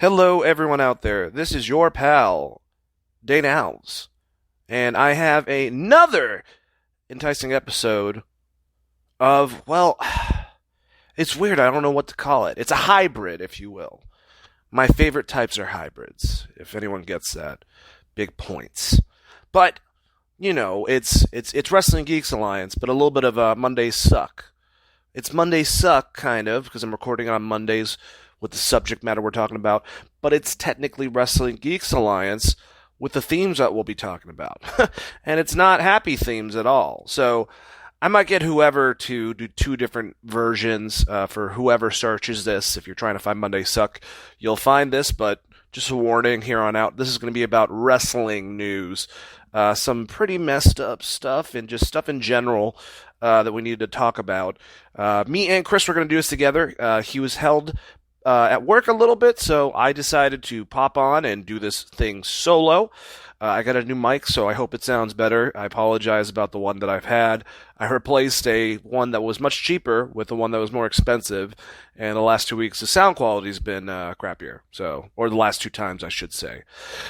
Hello, everyone out there. This is your pal, Dana Alves, and I have another enticing episode of, well, it's weird. I don't know what to call it. It's a hybrid, if you will. My favorite types are hybrids, if anyone gets that. Big points. But, you know, it's Wrestling Geeks Alliance, but a little bit of a Monday Suck. It's Monday Suck, kind of, because I'm recording on Mondays with the subject matter we're talking about, but it's technically Wrestling Geeks Alliance with the themes that we'll be talking about. And it's not happy themes at all. So I might get whoever to do two different versions for whoever searches this. If you're trying to find Monday Suck, you'll find this, but just a warning here on out, this is going to be about wrestling news. Some pretty messed up stuff and just stuff in general that we need to talk about. Me and Chris were going to do this together. He was held at work a little bit, so I decided to pop on and do this thing solo. I got a new mic, so I hope it sounds better. I apologize about the one that I've had. I replaced one that was much cheaper with the one that was more expensive, and the last 2 weeks the sound quality's been crappier. Or the last 2 times, I should say.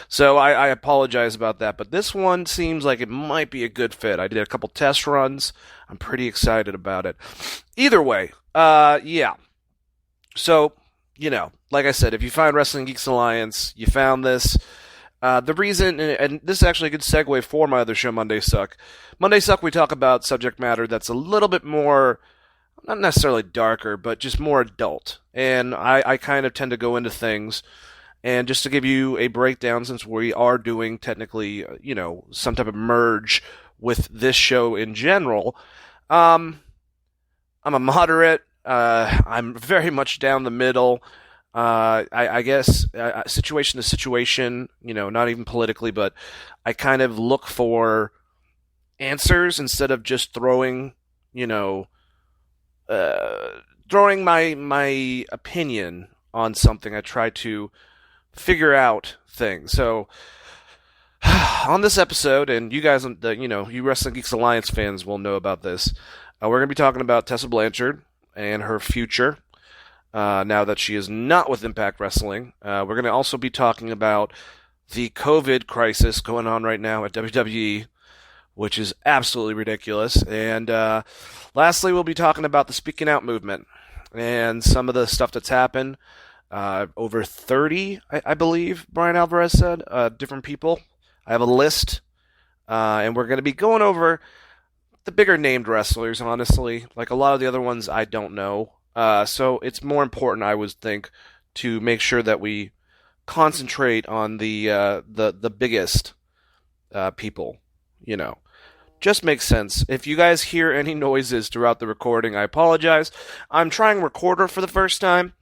So I apologize about that, but this one seems like it might be a good fit. I did a couple test runs. I'm pretty excited about it. Either way, yeah. So, you know, like I said, if you find Wrestling Geeks Alliance, you found this. The reason, and this is actually a good segue for my other show, Monday Suck. Monday Suck, we talk about subject matter that's a little bit more, not necessarily darker, but just more adult. And I kind of tend to go into things. And just to give you a breakdown, since we are doing technically, you know, some type of merge with this show in general, I'm a moderate. I'm very much down the middle. I guess situation to situation, you know, not even politically, but I kind of look for answers instead of just throwing, you know, throwing my opinion on something. I try to figure out things. So on this episode, and you guys, you know, you Wrestling Geeks Alliance fans will know about this. We're going to be talking about Tessa Blanchard and her future. Now that she is not with Impact Wrestling. We're going to also be talking about the COVID crisis going on right now at WWE, which is absolutely ridiculous. And lastly, we'll be talking about the Speaking Out movement and some of the stuff that's happened. Over 30, I believe, Brian Alvarez said, different people. I have a list, and we're going to be going over the bigger named wrestlers, honestly. Like a lot of the other ones I don't know. So it's more important, I would think, to make sure that we concentrate on the biggest people. You know, just makes sense. If you guys hear any noises throughout the recording, I apologize. I'm trying Recorder for the first time,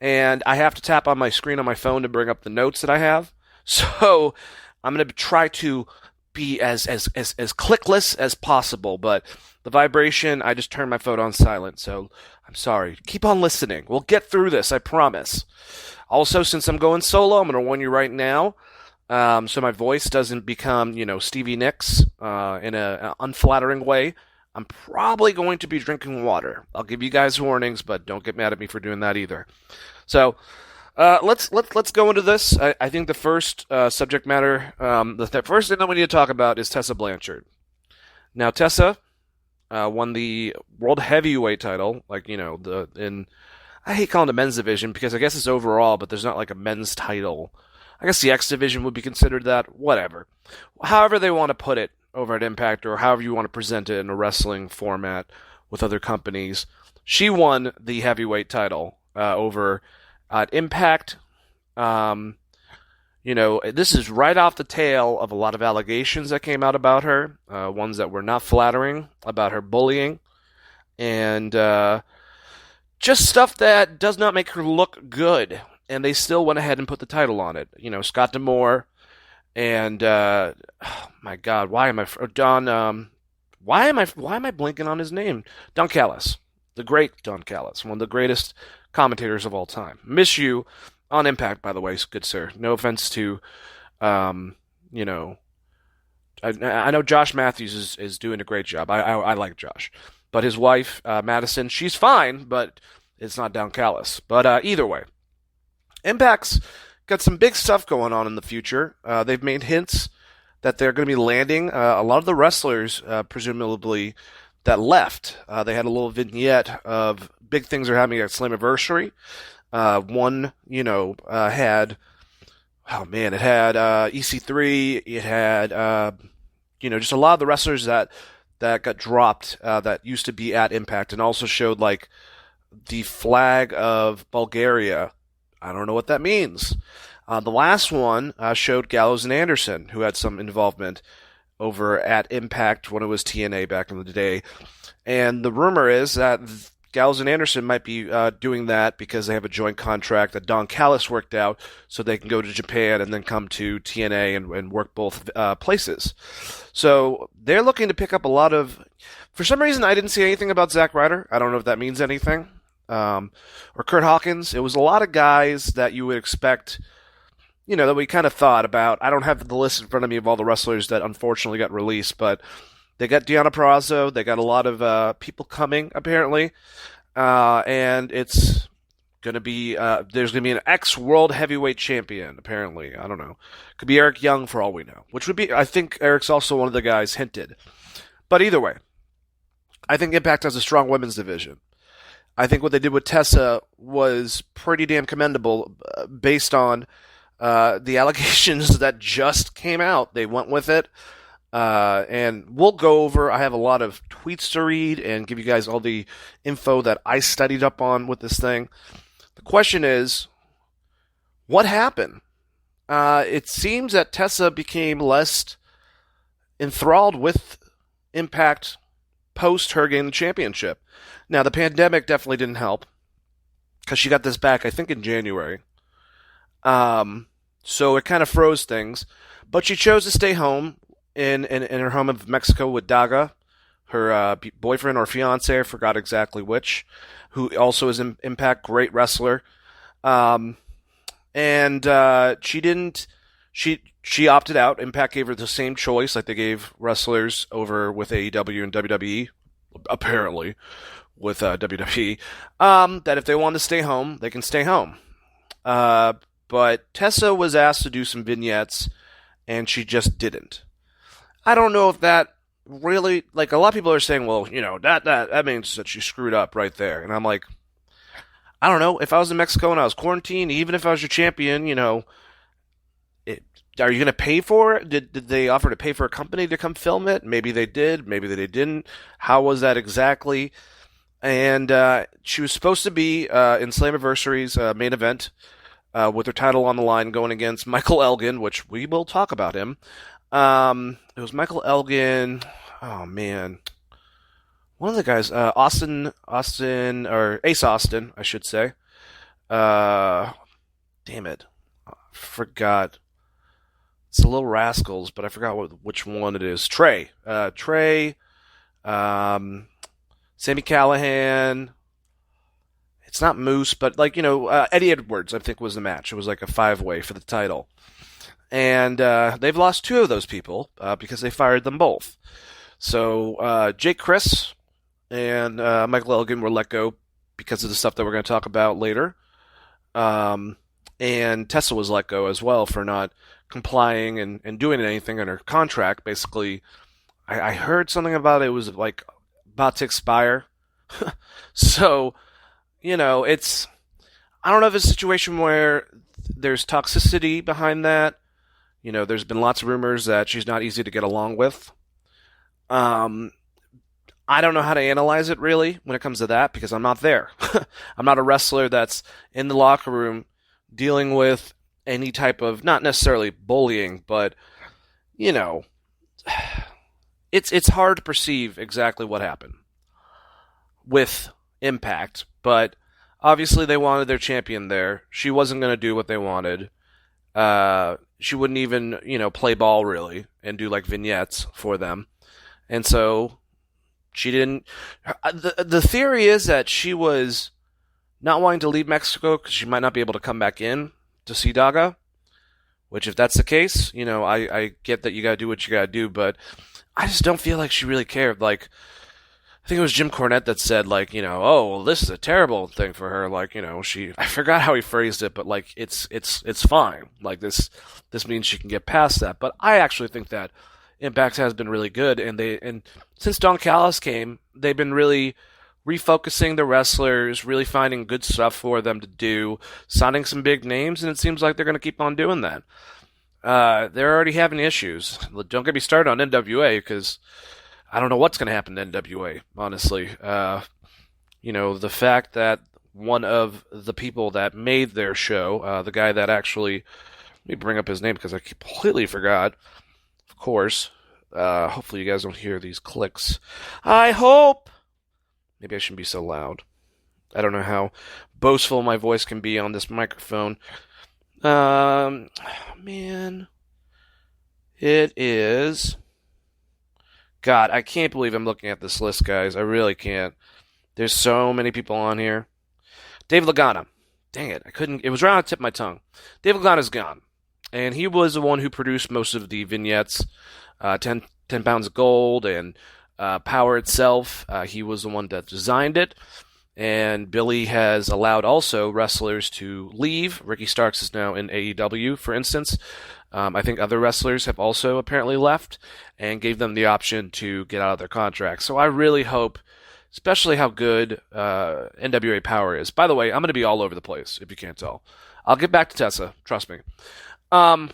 and I have to tap on my screen on my phone to bring up the notes that I have. So I'm going to try to be as clickless as possible, but the vibration, I just turned my phone on silent, so I'm sorry. Keep on listening. We'll get through this, I promise. Also, since I'm going solo, I'm going to warn you right now, so my voice doesn't become, you know, Stevie Nicks in an unflattering way. I'm probably going to be drinking water. I'll give you guys warnings, but don't get mad at me for doing that either. So let's go into this. I think the first subject matter, the first thing that we need to talk about is Tessa Blanchard. Now, Tessa won the World Heavyweight title, like, you know, I hate calling it the men's division because I guess it's overall, but there's not like a men's title. I guess the X division would be considered that. Whatever. However they want to put it over at Impact, or however you want to present it in a wrestling format with other companies. She won the heavyweight title over at Impact. You This is right off the tail of a lot of allegations that came out about her, ones that were not flattering, about her bullying, and just stuff that does not make her look good. And they still went ahead and put the title on it. Scott D'Amore and oh my God, why am I Don? Why am I blanking on his name? Don Callis, the great Don Callis, one of the greatest commentators of all time. Miss you on Impact, by the way, good sir. No offense to, um, you know, I know Josh Matthews is doing a great job. I like Josh, but his wife Madison, she's fine, but it's not Don Callis. But either way, Impact's got some big stuff going on in the future. They've made hints that they're going to be landing a lot of the wrestlers, presumably, that left. They had a little vignette of big things are happening at Slammiversary. One, had, oh man, it had EC3, it had, just a lot of the wrestlers that got dropped that used to be at Impact, and also showed like the flag of Bulgaria. I don't know what that means. The last one showed Gallows and Anderson, who had some involvement over at Impact when it was TNA back in the day. And the rumor is that Gallows and Anderson might be doing that because they have a joint contract that Don Callis worked out, so they can go to Japan and then come to TNA and work both places. So they're looking to pick up a lot of... For some reason, I didn't see anything about Zack Ryder. I don't know if that means anything. Or Kurt Hawkins. It was a lot of guys that you would expect... that we kind of thought about. I don't have the list in front of me of all the wrestlers that unfortunately got released, but they got Deonna Purrazzo. They got a lot of people coming, apparently. And it's going to be, there's going to be an ex-world heavyweight champion, apparently. I don't know. Could be Eric Young for all we know, which would be, I think Eric's also one of the guys hinted. But either way, I think Impact has a strong women's division. I think what they did with Tessa was pretty damn commendable based on the allegations that just came out. They went with it. And we'll go over, I have a lot of tweets to read and give you guys all the info that I studied up on with this thing. The question is, what happened? It seems that Tessa became less enthralled with Impact post her getting the championship. Now, the pandemic definitely didn't help because she got this back, I think, in January. So it kind of froze things. But she chose to stay home in her home of Mexico with Daga, her boyfriend or fiance, I forgot exactly which, who also is in Impact, great wrestler. And she opted out. Impact gave her the same choice like they gave wrestlers over with AEW and WWE, apparently, with WWE, that if they want to stay home, they can stay home. But Tessa was asked to do some vignettes, and she just didn't. I don't know if that really, like, a lot of people are saying, well, that means that she screwed up right there. And I'm like, I don't know. If I was in Mexico and I was quarantined, even if I was your champion, are you going to pay for it? Did they offer to pay for a company to come film it? Maybe they did. Maybe they didn't. How was that exactly? And she was supposed to be in Slammiversary's main event with her title on the line going against Michael Elgin, which we will talk about him. It was Michael Elgin. Oh, man. One of the guys, Austin, or Ace Austin, I should say. Damn it. I forgot. It's the Little Rascals, but I forgot which one it is. Trey. Sammy Callahan. It's not Moose, but Eddie Edwards, I think, was the match. It was like a 5-way for the title. And they've lost 2 of those people because they fired them both. So Jake Chris and Michael Elgin were let go because of the stuff that we're going to talk about later. And Tessa was let go as well for not complying and doing anything in her contract. Basically, I heard something about it was like about to expire. So, it's... I don't know if it's a situation where there's toxicity behind that. There's been lots of rumors that she's not easy to get along with. I don't know how to analyze it, really, when it comes to that, because I'm not there. I'm not a wrestler that's in the locker room dealing with any type of, not necessarily bullying, but, you know, it's hard to perceive exactly what happened with Impact, but obviously they wanted their champion there. She wasn't going to do what they wanted. She wouldn't even, play ball really and do like vignettes for them. And so she didn't. The theory is that she was not wanting to leave Mexico because she might not be able to come back in to see Daga. Which, if that's the case, I get that you gotta do what you gotta do, but I just don't feel like she really cared. Like, I think it was Jim Cornette that said, like, oh, well, this is a terrible thing for her. Like, I forgot how he phrased it, but like, it's fine. Like, this means she can get past that. But I actually think that Impact has been really good, and since Don Callis came, they've been really refocusing the wrestlers, really finding good stuff for them to do, signing some big names, and it seems like they're going to keep on doing that. They're already having issues. Don't get me started on NWA, because I don't know what's going to happen to NWA, honestly. The fact that one of the people that made their show, the guy that actually, let me bring up his name because I completely forgot, of course. Hopefully you guys don't hear these clicks. I hope! Maybe I shouldn't be so loud. I don't know how boastful my voice can be on this microphone. Man. It is... God, I can't believe I'm looking at this list, guys. I really can't. There's so many people on here. Dave Lagana. Dang it, I couldn't... It was right on the tip of my tongue. Dave Lagana's gone. And he was the one who produced most of the vignettes. 10 Pounds of Gold and Power itself. He was the one that designed it. And Billy has allowed also wrestlers to leave. Ricky Starks is now in AEW, for instance. I think other wrestlers have also apparently left and gave them the option to get out of their contracts. So I really hope, especially how good NWA Power is. By the way, I'm going to be all over the place, if you can't tell. I'll get back to Tessa, trust me. I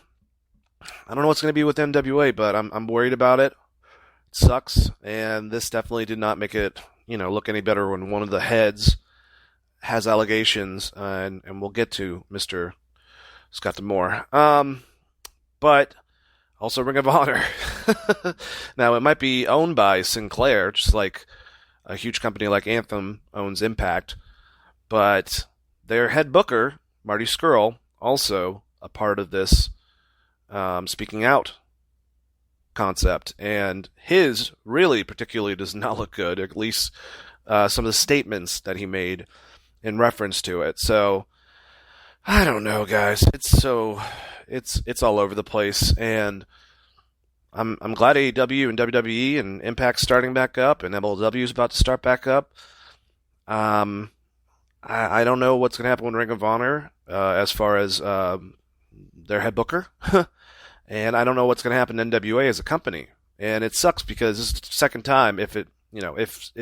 don't know what's going to be with NWA, but I'm worried about it. It sucks, and this definitely did not make it, look any better when one of the heads has allegations, and we'll get to Mr. Scott D'Amore. But also Ring of Honor. Now, it might be owned by Sinclair, just like a huge company like Anthem owns Impact, but their head booker, Marty Scurll, also a part of this speaking out concept, and his really particularly does not look good, at least some of the statements that he made in reference to it. So I don't know, guys. It's all over the place, and I'm glad AEW and WWE and Impact's starting back up, and MLW is about to start back up. I don't know what's going to happen with Ring of Honor as far as their head booker. And I don't know what's going to happen to NWA as a company. And it sucks because this is the second time if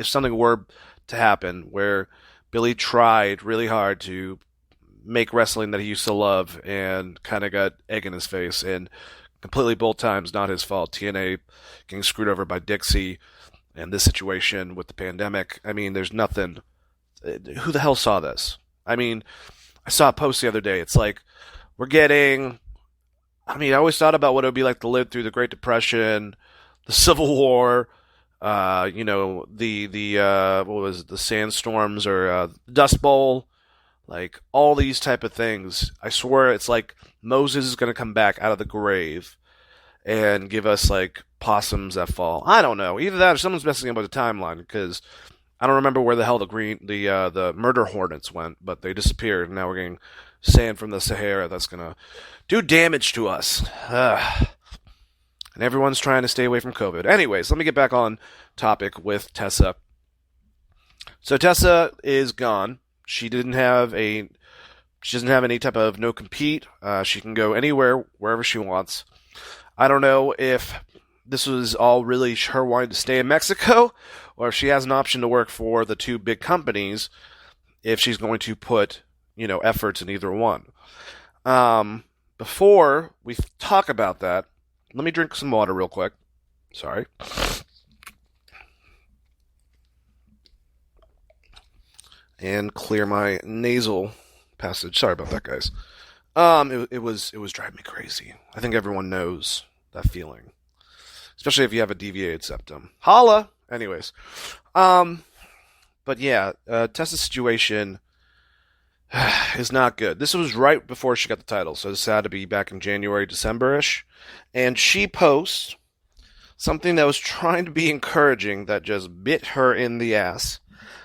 something were to happen where Billy tried really hard to make wrestling that he used to love and kind of got egg in his face, and completely both times not his fault. TNA getting screwed over by Dixie, and this situation with the pandemic. I mean, there's nothing. Who the hell saw this? I mean, I saw a post the other day. It's like, we're getting... I always thought about what it would be like to live through the Great Depression, the Civil War, what was it, the sandstorms or Dust Bowl, like all these type of things. I swear it's like Moses is going to come back out of the grave and give us like possums that fall. I don't know. Either that or someone's messing up with the timeline, because I don't remember where the hell the murder hornets went, but they disappeared, and now we're getting sand from the Sahara that's going to do damage to us. And everyone's trying to stay away from COVID. Anyways, let me get back on topic with Tessa. So Tessa is gone. She doesn't have any type of no compete. She can go anywhere, wherever she wants. I don't know if this was all really her wanting to stay in Mexico, or if she has an option to work for the two big companies, if she's going to put efforts in either one. Before we talk about that, let me drink some water real quick. Sorry. And clear my nasal passage. Sorry about that, guys. It was driving me crazy. I think everyone knows that feeling, especially if you have a deviated septum. Holla. Anyways, but yeah, Tessa's situation is not good. This was right before she got the title, so this had to be back in January, December-ish, and she posts something that was trying to be encouraging that just bit her in the ass.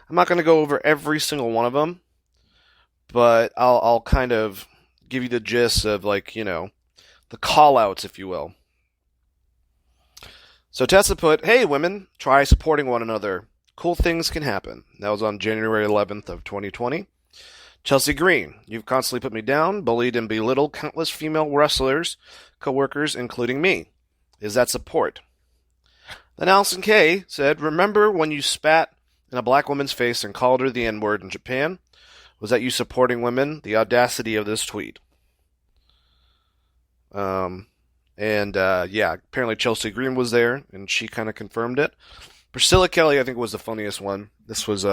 I'm not going to go over every single one of them, but I'll kind of give you the gist of, like, the call-outs, if you will. So Tessa put, "Hey women, try supporting one another. Cool things can happen." That was on January 11th of 2020. Chelsea Green, "You've constantly put me down, bullied and belittled countless female wrestlers, co-workers, including me. Is that support?" Then Allison Kay said, "Remember when you spat in a black woman's face and called her the N-word in Japan? Was that you supporting women? The audacity of this tweet." Yeah, apparently Chelsea Green was there, and she kind of confirmed it. Priscilla Kelly, I think, was the funniest one. This was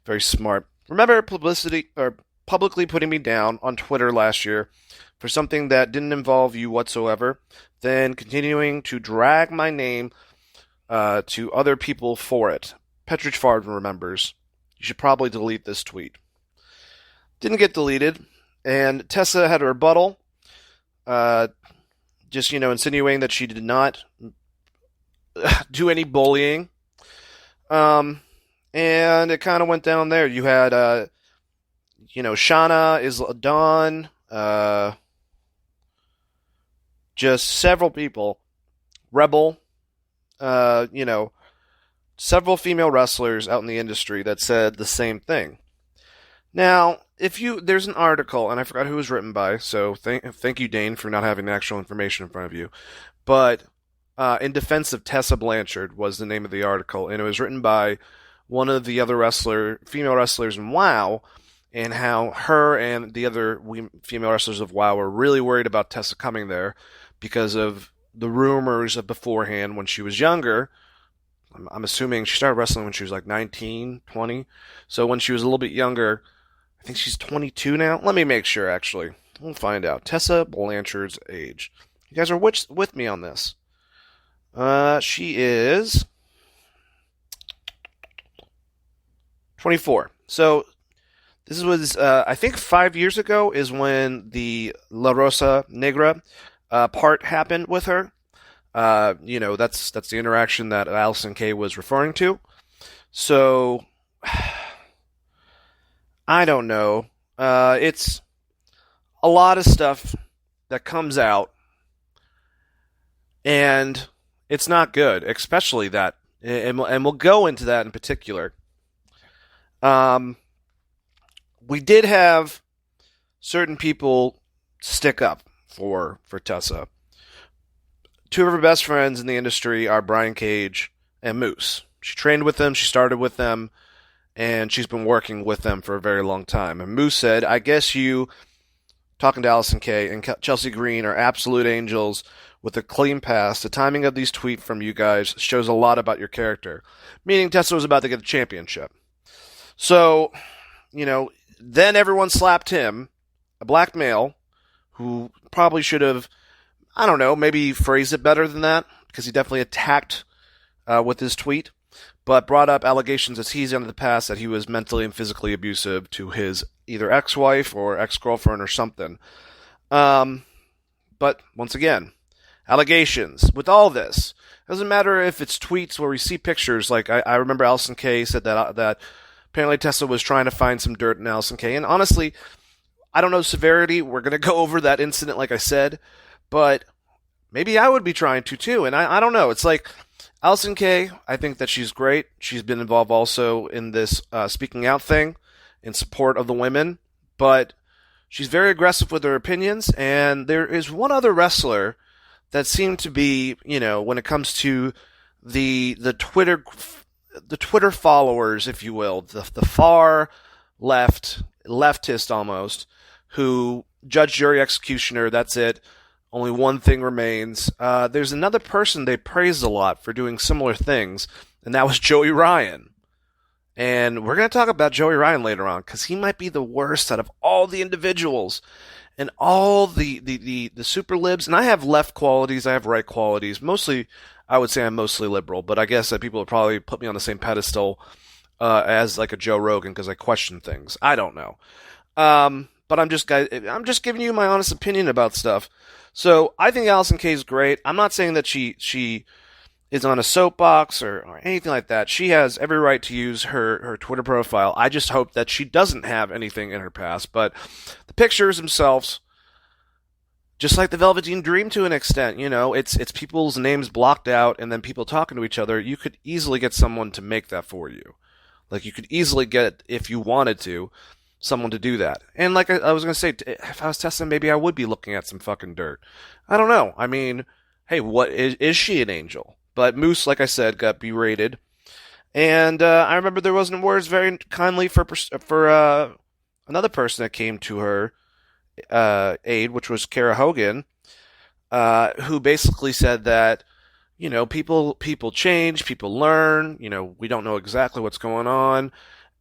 very smart. "Remember publicly putting me down on Twitter last year for something that didn't involve you whatsoever, then continuing to drag my name to other people for it. Petridge Farden remembers. You should probably delete this tweet." Didn't get deleted, and Tessa had a rebuttal, just, insinuating that she did not do any bullying. And it kind of went down there. You had, Shauna is Dawn, just several people, Rebel, several female wrestlers out in the industry that said the same thing. Now, there's an article, and I forgot who it was written by, so thank you, Dane, for not having the actual information in front of you. But In Defense of Tessa Blanchard was the name of the article, and it was written by one of the other female wrestlers in WoW, and how her and the other female wrestlers of WoW were really worried about Tessa coming there because of the rumors of beforehand when she was younger. I'm assuming she started wrestling when she was like 19, 20. So when she was a little bit younger, I think she's 22 now. Let me make sure, actually. We'll find out. Tessa Blanchard's age. You guys are with me on this. She is 24. So this was, I think 5 years ago is when the La Rosa Negra part happened with her. That's the interaction that Allison Kay was referring to. So, I don't know. It's a lot of stuff that comes out, and it's not good, especially that. And we'll go into that in particular. We did have certain people stick up for Tessa. Two of her best friends in the industry are Brian Cage and Moose. She trained with them, she started with them, and she's been working with them for a very long time. And Moose said, "I guess you, talking to Allison Kay, and Chelsea Green are absolute angels with a clean past. The timing of these tweets from you guys shows a lot about your character." Meaning Tessa was about to get a championship. So, then everyone slapped him, a black male, who probably should have, I don't know, maybe phrased it better than that, because he definitely attacked with his tweet, but brought up allegations as he's in the past that he was mentally and physically abusive to his either ex-wife or ex-girlfriend or something. But once again, allegations. With all this, it doesn't matter if it's tweets where we see pictures. Like I remember Allison Kay said that apparently Tessa was trying to find some dirt in Allison Kay, and honestly, I don't know severity. We're going to go over that incident, like I said, but maybe I would be trying to too, and I don't know. It's like Allison Kay, I think that she's great. She's been involved also in this speaking out thing in support of the women, but she's very aggressive with her opinions, and there is one other wrestler that seemed to be, when it comes to the Twitter followers, if you will, the far leftist almost, who judge, jury, executioner, that's it. Only one thing remains. There's another person they praised a lot for doing similar things, and that was Joey Ryan. And we're going to talk about Joey Ryan later on, because he might be the worst out of all the individuals. and all the super libs, and I have left qualities, I have right qualities. Mostly, I would say I'm mostly liberal, but I guess that people would probably put me on the same pedestal as like a Joe Rogan because I question things. I don't know. But I'm just giving you my honest opinion about stuff. So I think Allison Kay is great. I'm not saying that she is on a soapbox or anything like that. She has every right to use her Twitter profile. I just hope that she doesn't have anything in her past. But the pictures themselves, just like the Velveteen Dream to an extent, it's people's names blocked out and then people talking to each other. You could easily get someone to make that for you. Like you could easily get, if you wanted to, someone to do that. And like I was going to say, if I was Tessa, maybe I would be looking at some fucking dirt. I don't know. I mean, hey, what is she an angel? But Moose, like I said, got berated. And I remember there wasn't words very kindly for another person that came to her aid, which was Kara Hogan, who basically said that, people change, people learn, we don't know exactly what's going on.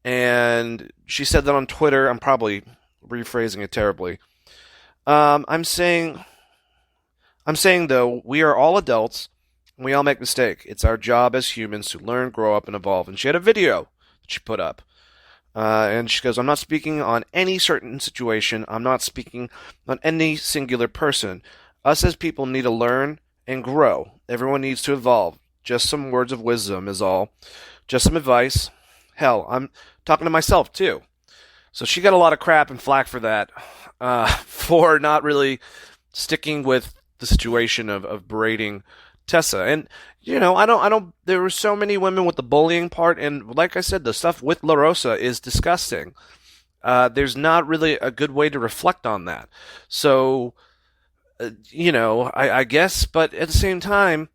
And she said that on Twitter. I'm probably rephrasing it terribly. I'm saying though, we are all adults. We all make mistakes. It's our job as humans to learn, grow up, and evolve. And she had a video that she put up. And she goes, I'm not speaking on any certain situation. I'm not speaking on any singular person. Us as people need to learn and grow. Everyone needs to evolve. Just some words of wisdom is all. Just some advice. Hell, I'm talking to myself, too. So she got a lot of crap and flack for that. For not really sticking with the situation of berating Tessa. And, I don't, there were so many women with the bullying part, and like I said, the stuff with La Rosa is disgusting. There's not really a good way to reflect on that. So, I guess, but at the same time,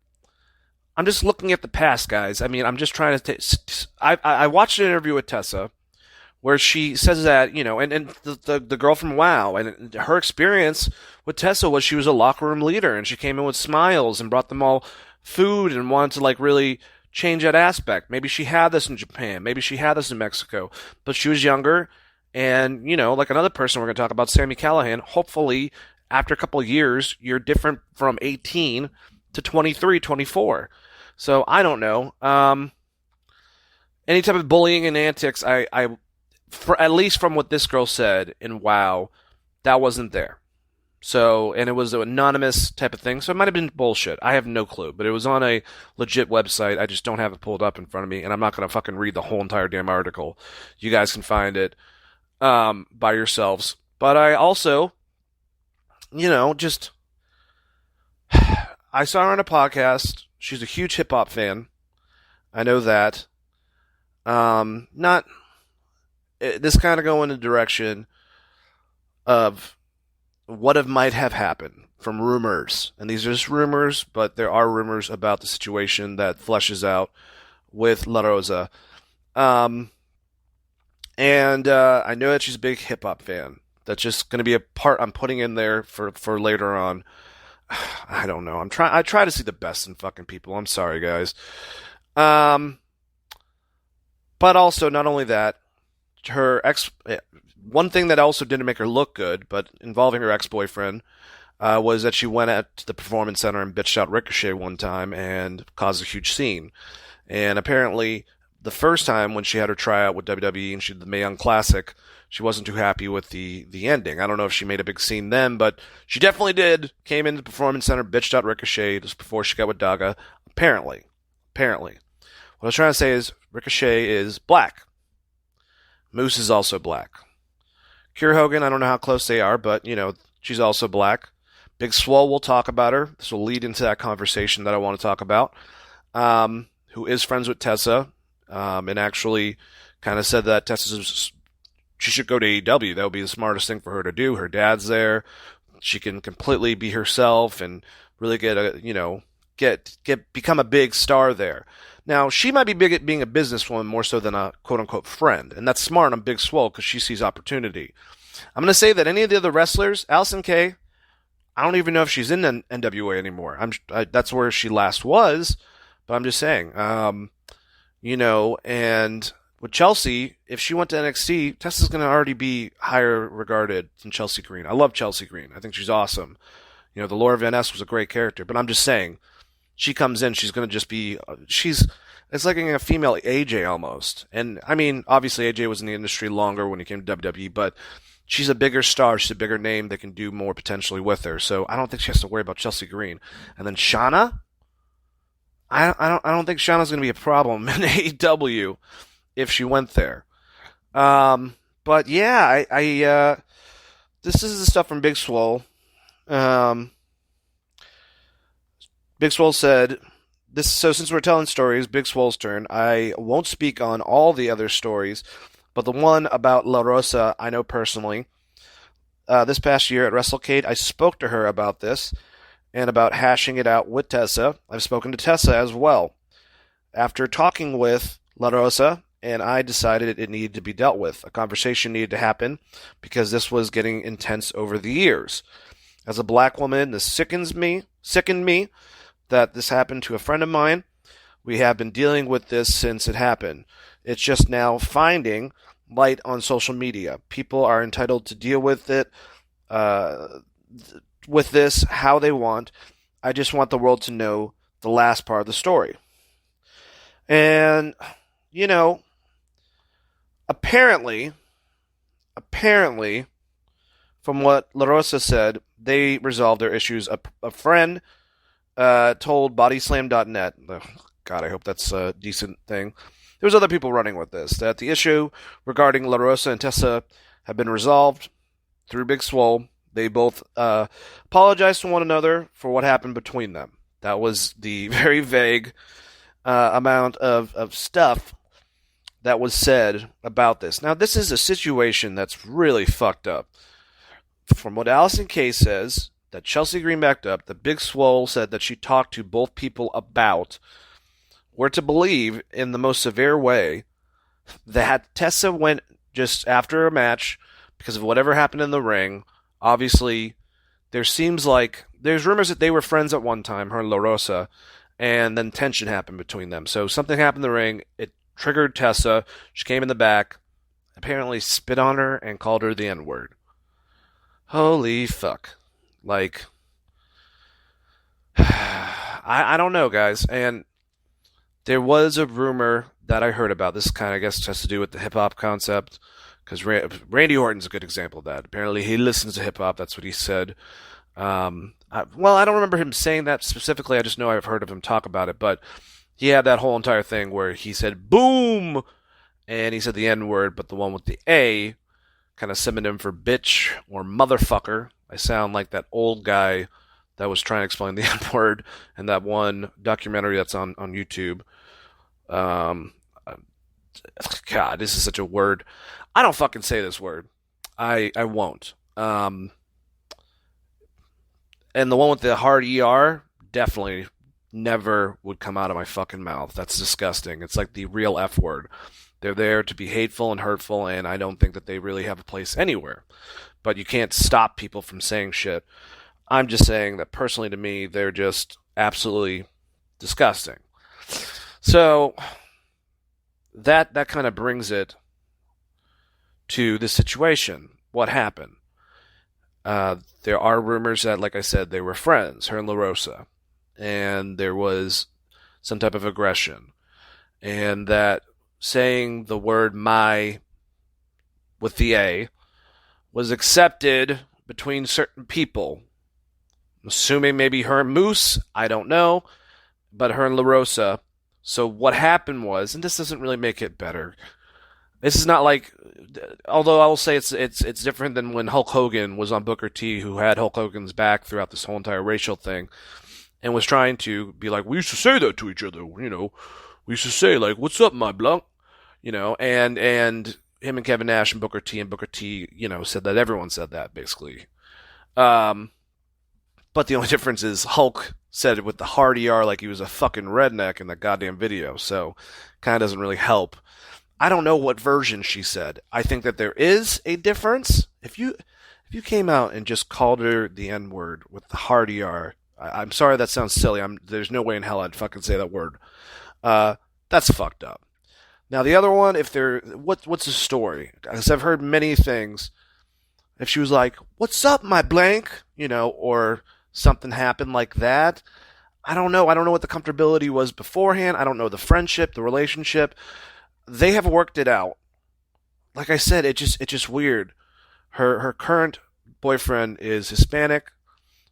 I'm just looking at the past, guys. I mean, I'm just trying to I watched an interview with Tessa where she says that, and the girl from WoW, and her experience with Tessa was she was a locker room leader, and she came in with smiles and brought them all food and wanted to, like, really change that aspect. Maybe she had this in Japan. Maybe she had this in Mexico. But she was younger, and, like another person we're going to talk about, Sami Callihan, hopefully, after a couple of years, you're different from 18 to 23, 24. So, I don't know. Any type of bullying and antics, at least from what this girl said in WoW, that wasn't there. So, and it was an anonymous type of thing, so it might have been bullshit. I have no clue, but it was on a legit website. I just don't have it pulled up in front of me, and I'm not going to fucking read the whole entire damn article. You guys can find it by yourselves. But I also, just... I saw her on a podcast. She's a huge hip-hop fan. I know that. This kind of go in the direction of what might have happened from rumors. And these are just rumors, but there are rumors about the situation that fleshes out with La Rosa. And I know that she's a big hip-hop fan. That's just going to be a part I'm putting in there for later on. I don't know. I try to see the best in fucking people. I'm sorry, guys. But also, not only that, one thing that also didn't make her look good, but involving her ex-boyfriend, was that she went at the Performance Center and bitched out Ricochet one time and caused a huge scene. And apparently, the first time when she had her tryout with WWE and she did the Mae Young Classic, she wasn't too happy with the ending. I don't know if she made a big scene then, but she definitely did. Came into the Performance Center, bitched out Ricochet just before she got with Daga. Apparently. What I was trying to say is Ricochet is black. Moose is also black. Kiera Hogan, I don't know how close they are, but, she's also black. Big Swole, we'll talk about her. This will lead into that conversation that I want to talk about. Who is friends with Tessa, and actually kind of said that she should go to AEW. That would be the smartest thing for her to do. Her dad's there. She can completely be herself and really become a big star there. Now, she might be big at being a businesswoman more so than a quote-unquote friend, and that's smart on Big Swole because she sees opportunity. I'm going to say that any of the other wrestlers, Allison Kay, I don't even know if she's in NWA anymore. That's where she last was, but I'm just saying, and with Chelsea, if she went to NXT, Tessa's going to already be higher regarded than Chelsea Green. I love Chelsea Green. I think she's awesome. You know, the Laura Van Ness was a great character, but I'm just saying, she comes in, she's going to just be, it's like a female AJ almost. And I mean, obviously AJ was in the industry longer when he came to WWE, but she's a bigger star, she's a bigger name that can do more potentially with her. So I don't think she has to worry about Chelsea Green. And then Shauna, I don't think Shauna's going to be a problem in AEW if she went there. But yeah, this is the stuff from Big Swole. Big Swole said, so since we're telling stories, Big Swole's turn. I won't speak on all the other stories, but the one about La Rosa I know personally. This past year at WrestleCade, I spoke to her about this and about hashing it out with Tessa. I've spoken to Tessa as well. After talking with La Rosa, and I decided it needed to be dealt with. A conversation needed to happen because this was getting intense over the years. As a black woman, this sickened me that this happened to a friend of mine. We have been dealing with this since it happened. It's just now finding light on social media. People are entitled to deal with it, with this how they want. I just want the world to know the last part of the story. And, you know, apparently, from what La Rosa said, they resolved their issues. A friend told bodyslam.net, oh, God, I hope that's a decent thing. There was other people running with this, that the issue regarding La Rosa and Tessa have been resolved through Big Swole. They both apologized to one another for what happened between them. That was the very vague amount of stuff that was said about this. Now, this is a situation that's really fucked up. From what Allison Kay says, that Chelsea Green backed up, that Big Swole said that she talked to both people about, we're to believe in the most severe way that Tessa went just after a match because of whatever happened in the ring. Obviously, there's rumors that they were friends at one time, her and La Rosa, and then tension happened between them. So something happened in the ring. It triggered Tessa. She came in the back, apparently spit on her, and called her the N-word. Holy fuck. Like, I don't know, guys. And there was a rumor that I heard about. This kind of, I guess, has to do with the hip-hop concept, because Randy Orton's a good example of that. Apparently, he listens to hip-hop. That's what he said. I don't remember him saying that specifically. I just know I've heard of him talk about it. But he had that whole entire thing where he said, boom! And he said the N-word, but the one with the A kind of synonym for bitch or motherfucker. I sound like that old guy that was trying to explain the N-word in that one documentary that's on YouTube. God, this is such a word. I don't fucking say this word. I won't. And the one with the hard ER definitely never would come out of my fucking mouth. That's disgusting. It's like the real F word. They're there to be hateful and hurtful, and I don't think that they really have a place anywhere. But you can't stop people from saying shit. I'm just saying that personally to me, they're just absolutely disgusting. So that kind of brings it to the situation. What happened? There are rumors that, like I said, they were friends, her and La Rosa, and there was some type of aggression, and that saying the word "my" with the A was accepted between certain people. I'm assuming maybe her and Moose, I don't know, but her and La Rosa. So what happened was, and this doesn't really make it better. This is not like, although I will say it's different than when Hulk Hogan was on Booker T, who had Hulk Hogan's back throughout this whole entire racial thing, and was trying to be like, we used to say that to each other, you know. We used to say, like, what's up, my blanc? You know, and him and Kevin Nash and Booker T, you know, said that. Everyone said that, basically. But the only difference is Hulk said it with the hard ER like he was a fucking redneck in that goddamn video, so kind of doesn't really help. I don't know what version she said. I think that there is a difference. If you came out and just called her the N-word with the hard ER, I'm sorry that sounds silly. There's no way in hell I'd fucking say that word. That's fucked up. Now the other one, if they're what's the story? Because I've heard many things. If she was like, "What's up, my blank," or something happened like that, I don't know. I don't know what the comfortability was beforehand. I don't know the friendship, the relationship. They have worked it out. Like I said, it's just weird. Her current boyfriend is Hispanic.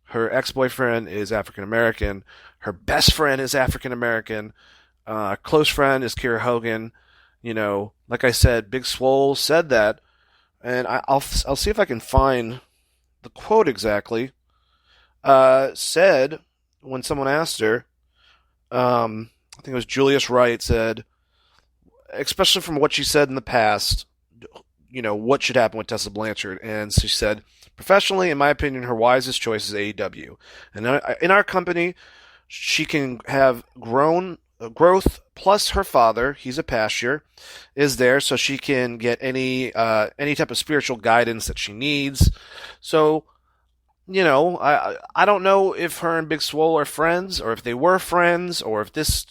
Her ex-boyfriend is African American. Her best friend is African American. Close friend is Kira Hogan. Like I said, Big Swole said that, and I'll see if I can find the quote exactly. Said when someone asked her, I think it was Julius Wright said, especially from what she said in the past, what should happen with Tessa Blanchard, and she said, professionally, in my opinion, her wisest choice is AEW, and in our company, she can have growth plus her father, he's a pastor, is there, so she can get any type of spiritual guidance that she needs. So, I don't know if her and Big Swole are friends, or if they were friends, or if this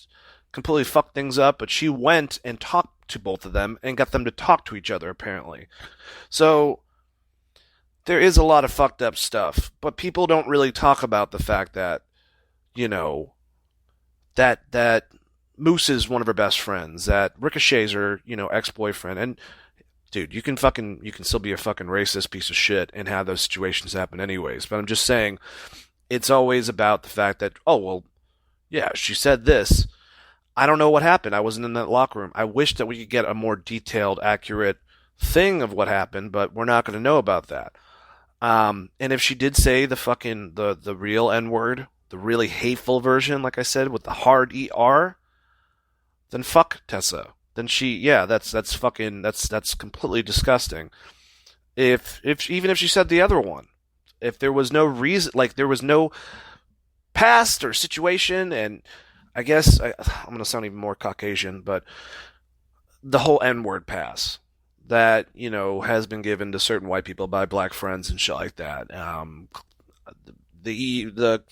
completely fucked things up, but she went and talked to both of them and got them to talk to each other, apparently. So, there is a lot of fucked up stuff, but people don't really talk about the fact that, that Moose is one of her best friends, that Ricochet's her, ex-boyfriend, and dude, you can still be a fucking racist piece of shit and have those situations happen anyways. But I'm just saying, it's always about the fact that, oh, well, yeah, she said this. I don't know what happened. I wasn't in that locker room. I wish that we could get a more detailed, accurate thing of what happened, but we're not going to know about that. And if she did say the real N-word, the really hateful version, like I said, with the hard ER, then fuck Tessa. Then that's completely disgusting. Even if she said the other one, if there was no reason, like there was no past or situation, and I guess I'm gonna sound even more Caucasian, but the whole N-word pass that has been given to certain white people by black friends and shit like that. The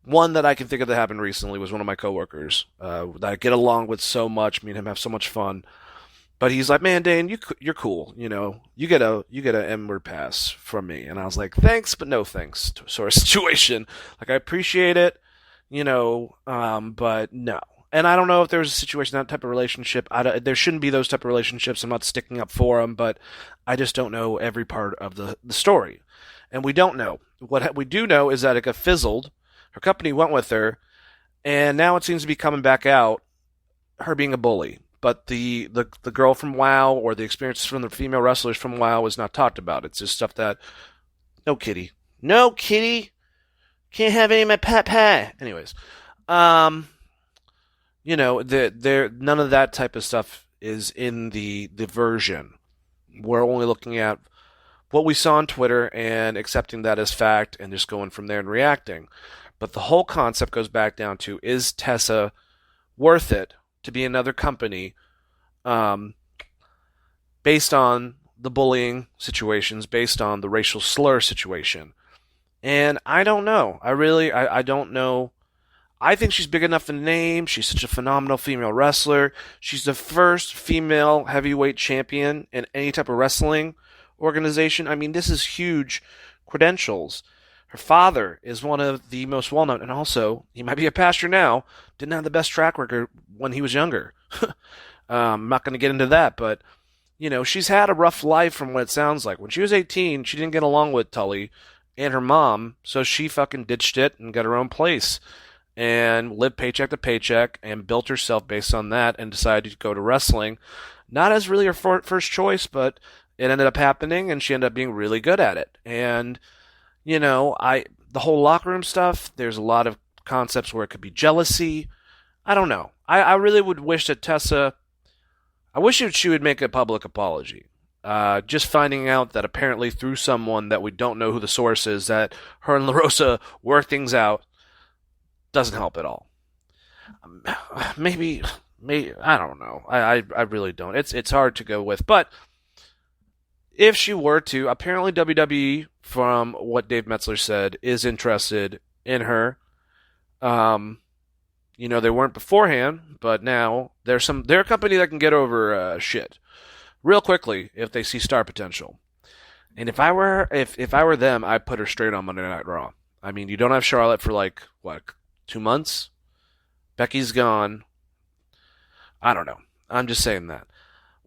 one that I can think of that happened recently was one of my coworkers that I get along with so much. Me and him have so much fun. But he's like, "Man, Dane, you're cool. You get a N-word pass from me." And I was like, "Thanks, but no thanks," sort of situation. Like, I appreciate it, but no. And I don't know if there was a situation, that type of relationship. There shouldn't be those type of relationships. I'm not sticking up for them, but I just don't know every part of the story. And we don't know. What we do know is that it got fizzled. Her company went with her, and now it seems to be coming back out, her being a bully. But the girl from WoW, or the experiences from the female wrestlers from WoW, is not talked about. It's just stuff that, no kitty. No kitty! Can't have any of my pie. Anyways, none of that type of stuff is in the version. We're only looking at what we saw on Twitter and accepting that as fact and just going from there and reacting. But the whole concept goes back down to, is Tessa worth it to be another company based on the bullying situations, based on the racial slur situation? And I don't know. I don't know. I think she's big enough in name. She's such a phenomenal female wrestler. She's the first female heavyweight champion in any type of wrestling organization. I mean, this is huge credentials. Her father is one of the most well-known, and also, he might be a pastor now, didn't have the best track record when he was younger. I'm not going to get into that, but, she's had a rough life from what it sounds like. When she was 18, she didn't get along with Tully and her mom, so she fucking ditched it and got her own place and lived paycheck to paycheck and built herself based on that and decided to go to wrestling. Not as really her first choice, but it ended up happening, and she ended up being really good at it. And the whole locker room stuff, there's a lot of concepts where it could be jealousy. I don't know. I really would wish that Tessa, I wish she would make a public apology. Just finding out that apparently through someone that we don't know who the source is, that her and LaRosa worked things out, doesn't help at all. Maybe, I don't know. I really don't. It's hard to go with, but if she were to, apparently WWE, from what Dave Metzler said, is interested in her. They weren't beforehand, but now they're a company that can get over shit real quickly if they see star potential. And if I were them, I'd put her straight on Monday Night Raw. I mean, you don't have Charlotte for like what, 2 months? Becky's gone. I don't know. I'm just saying that.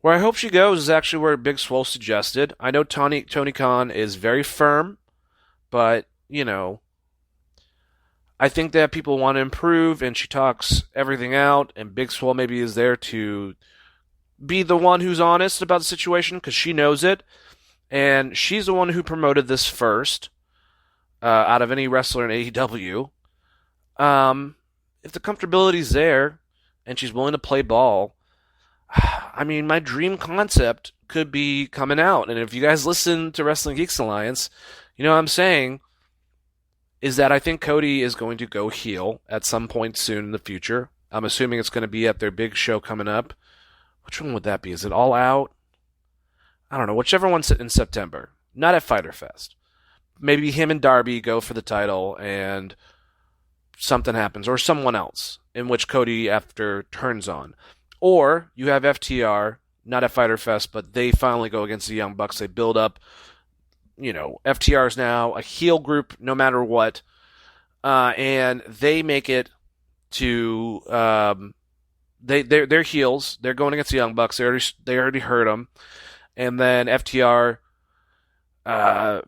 Where I hope she goes is actually where Big Swole suggested. I know Tony Khan is very firm, but I think that people want to improve, and she talks everything out, and Big Swole maybe is there to be the one who's honest about the situation because she knows it, and she's the one who promoted this first out of any wrestler in AEW. If the comfortability's there, and she's willing to play ball, I mean, my dream concept could be coming out. And if you guys listen to Wrestling Geeks Alliance, you know what I'm saying is that I think Cody is going to go heel at some point soon in the future. I'm assuming it's going to be at their big show coming up. Which one would that be? Is it All Out? I don't know. Whichever one's in September. Not at Fyter Fest. Maybe him and Darby go for the title and something happens. Or someone else in which Cody after turns on. Or you have FTR, not at Fyter Fest, but they finally go against the Young Bucks. They build up. FTR is now a heel group no matter what. And they make it to... They're heels. They're going against the Young Bucks. They already hurt them. And then FTR...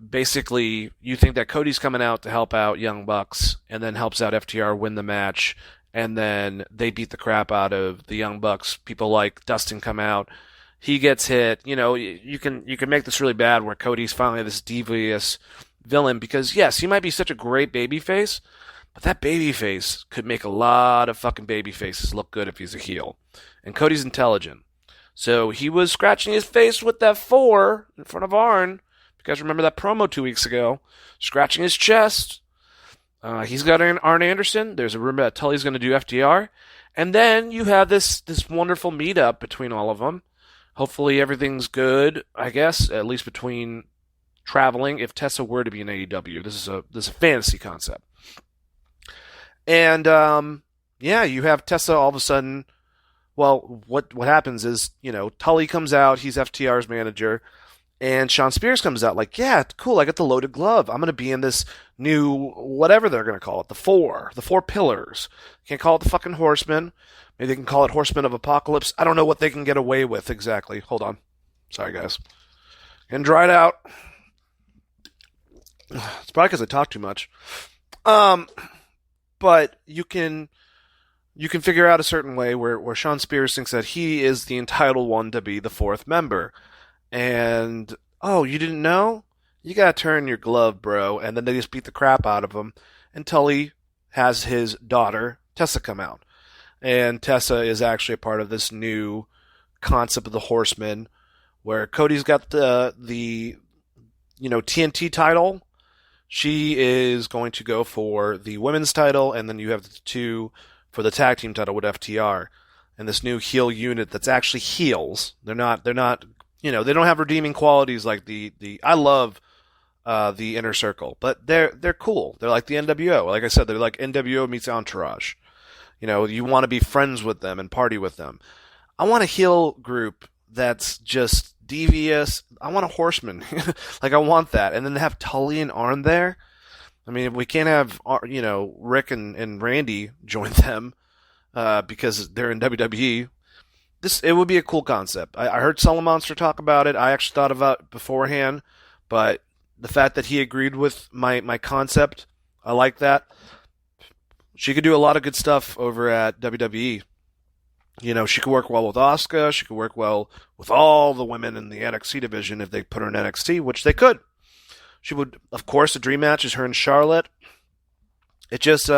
basically, you think that Cody's coming out to help out Young Bucks, and then helps out FTR win the match, and then they beat the crap out of the Young Bucks. People like Dustin come out, he gets hit. You can make this really bad where Cody's finally this devious villain because yes, he might be such a great babyface, but that babyface could make a lot of fucking babyfaces look good if he's a heel, and Cody's intelligent, so he was scratching his face with that 4 in front of Arn. You guys remember that promo 2 weeks ago? Scratching his chest. He's got Arn Anderson. There's a rumor that Tully's going to do FTR. And then you have this wonderful meetup between all of them. Hopefully everything's good, I guess, at least between traveling. If Tessa were to be in AEW, this is a fantasy concept. And you have Tessa all of a sudden. Well, what happens is Tully comes out. He's FTR's manager. And Sean Spears comes out like, yeah, cool, I got the loaded glove. I'm going to be in this new, whatever they're going to call it, the four pillars. Can't call it the fucking Horsemen. Maybe they can call it Horsemen of Apocalypse. I don't know what they can get away with exactly. Hold on. Sorry, guys. Getting dried out. It's probably because I talk too much. But you can figure out a certain way where Sean Spears thinks that he is the entitled one to be the 4th member. And, oh, you didn't know? You gotta turn your glove, bro. And then they just beat the crap out of him. And Tully has his daughter, Tessa, come out. And Tessa is actually a part of this new concept of the Horsemen, where Cody's got the TNT title. She is going to go for the women's title, and then you have the 2 for the tag team title with FTR. And this new heel unit that's actually heels. They're not they don't have redeeming qualities like the I love the Inner Circle, but they're cool. They're like the NWO. Like I said, they're like NWO meets Entourage. You want to be friends with them and party with them. I want a heel group that's just devious. I want a Horseman. Like I want that. And then have Tully and Arn there. I mean, if we can't have Rick and Randy join them because they're in WWE. It would be a cool concept. I heard Solomon Monster talk about it. I actually thought about it beforehand, but the fact that he agreed with my concept, I like that. She could do a lot of good stuff over at WWE. She could work well with Asuka. She could work well with all the women in the NXT division if they put her in NXT, which they could. She would, of course, the dream match is her and Charlotte. It just,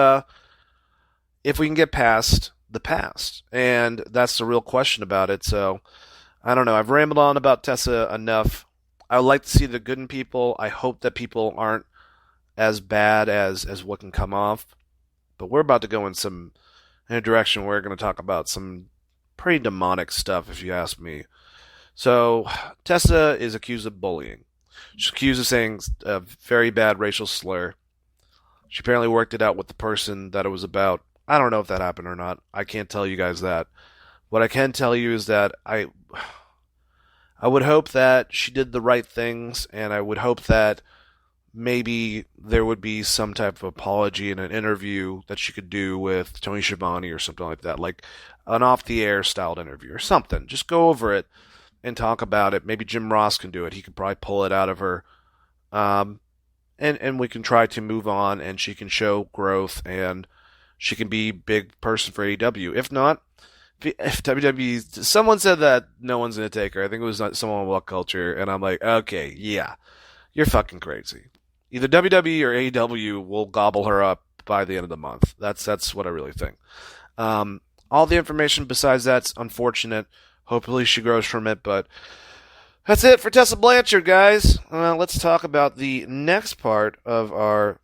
if we can get past the past, and that's the real question about it. So I don't know, I've rambled on about Tessa enough. I would like to see the good in people. I hope that people aren't as bad as what can come off, but we're about to go in a direction where we're going to talk about some pretty demonic stuff, if you ask me. So Tessa is accused of bullying. She's accused of saying a very bad racial slur. She apparently worked it out with the person that it was about I don't know if that happened or not. I can't tell you guys that. What I can tell you is that I would hope that she did the right things, and I would hope that maybe there would be some type of apology in an interview that she could do with Tony Schiavone or something like that, like an off-the-air styled interview or something. Just go over it and talk about it. Maybe Jim Ross can do it. He could probably pull it out of her. And we can try to move on, and she can show growth, and she can be big person for AEW. If not, if WWE, someone said that no one's going to take her. I think it was someone on What Culture, and I'm like, okay, yeah, you're fucking crazy. Either WWE or AEW will gobble her up by the end of the month. That's what I really think. All the information besides that's unfortunate. Hopefully she grows from it, but that's it for Tessa Blanchard, guys. Let's talk about the next part of our,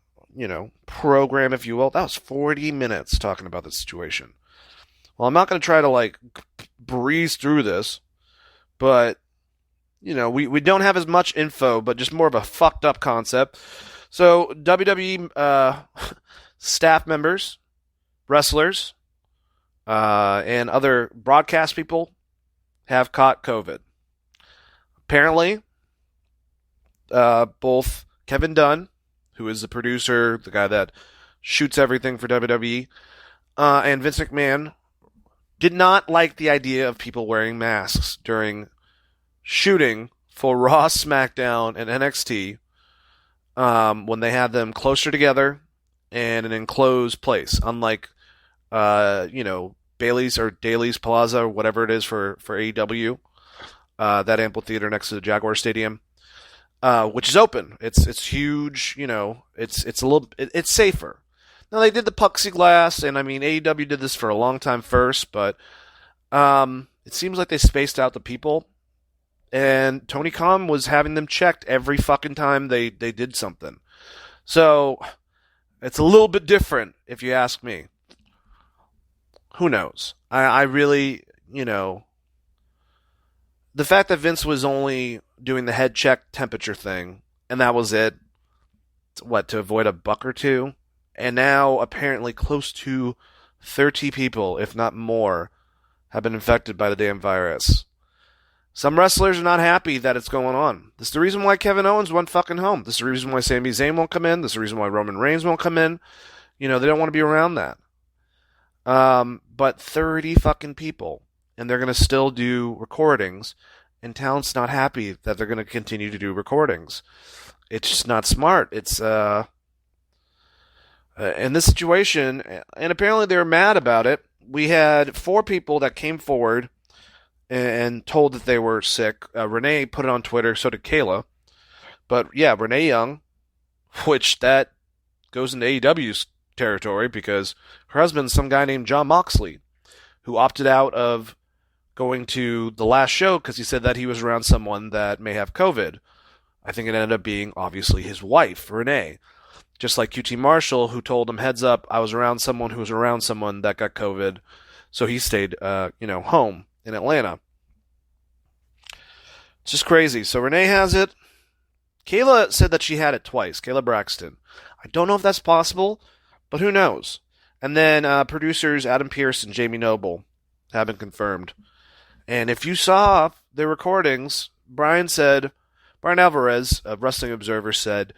program, if you will. That was 40 minutes talking about the situation. Well, I'm not going to try to, breeze through this, but, we don't have as much info, but just more of a fucked up concept. So, WWE staff members, wrestlers, and other broadcast people have caught COVID. Apparently, both Kevin Dunn, who is the producer, the guy that shoots everything for WWE, and Vince McMahon did not like the idea of people wearing masks during shooting for Raw, SmackDown, and NXT when they had them closer together and an enclosed place, unlike, Bailey's or Daly's Plaza or whatever it is for AEW. That amphitheater next to the Jaguar Stadium, which is open. It's huge. It's safer. Now they did the plexiglass, and I mean AEW did this for a long time first, but it seems like they spaced out the people, and Tony Khan was having them checked every fucking time they did something. So it's a little bit different, if you ask me. Who knows? I really, the fact that Vince was only doing the head check temperature thing, and that was it, to avoid a buck or two? And now, apparently, close to 30 people, if not more, have been infected by the damn virus. Some wrestlers are not happy that it's going on. This is the reason why Kevin Owens went fucking home. This is the reason why Sami Zayn won't come in. This is the reason why Roman Reigns won't come in. They don't want to be around that. But 30 fucking people. And they're going to still do recordings, and talent's not happy that they're going to continue to do recordings. It's just not smart. It's, in this situation, and apparently they were mad about it, we had 4 people that came forward and told that they were sick. Renee put it on Twitter, so did Kayla. But yeah, Renee Young, which that goes into AEW's territory because her husband's some guy named Jon Moxley, who opted out of going to the last show because he said that he was around someone that may have COVID. I think it ended up being, obviously, his wife, Renee. Just like QT Marshall, who told him, heads up, I was around someone who was around someone that got COVID, so he stayed, home in Atlanta. It's just crazy. So Renee has it. Kayla said that she had it twice, Kayla Braxton. I don't know if that's possible, but who knows? And then producers Adam Pearce and Jamie Noble have been confirmed. And if you saw the recordings, Brian Alvarez of Wrestling Observer said,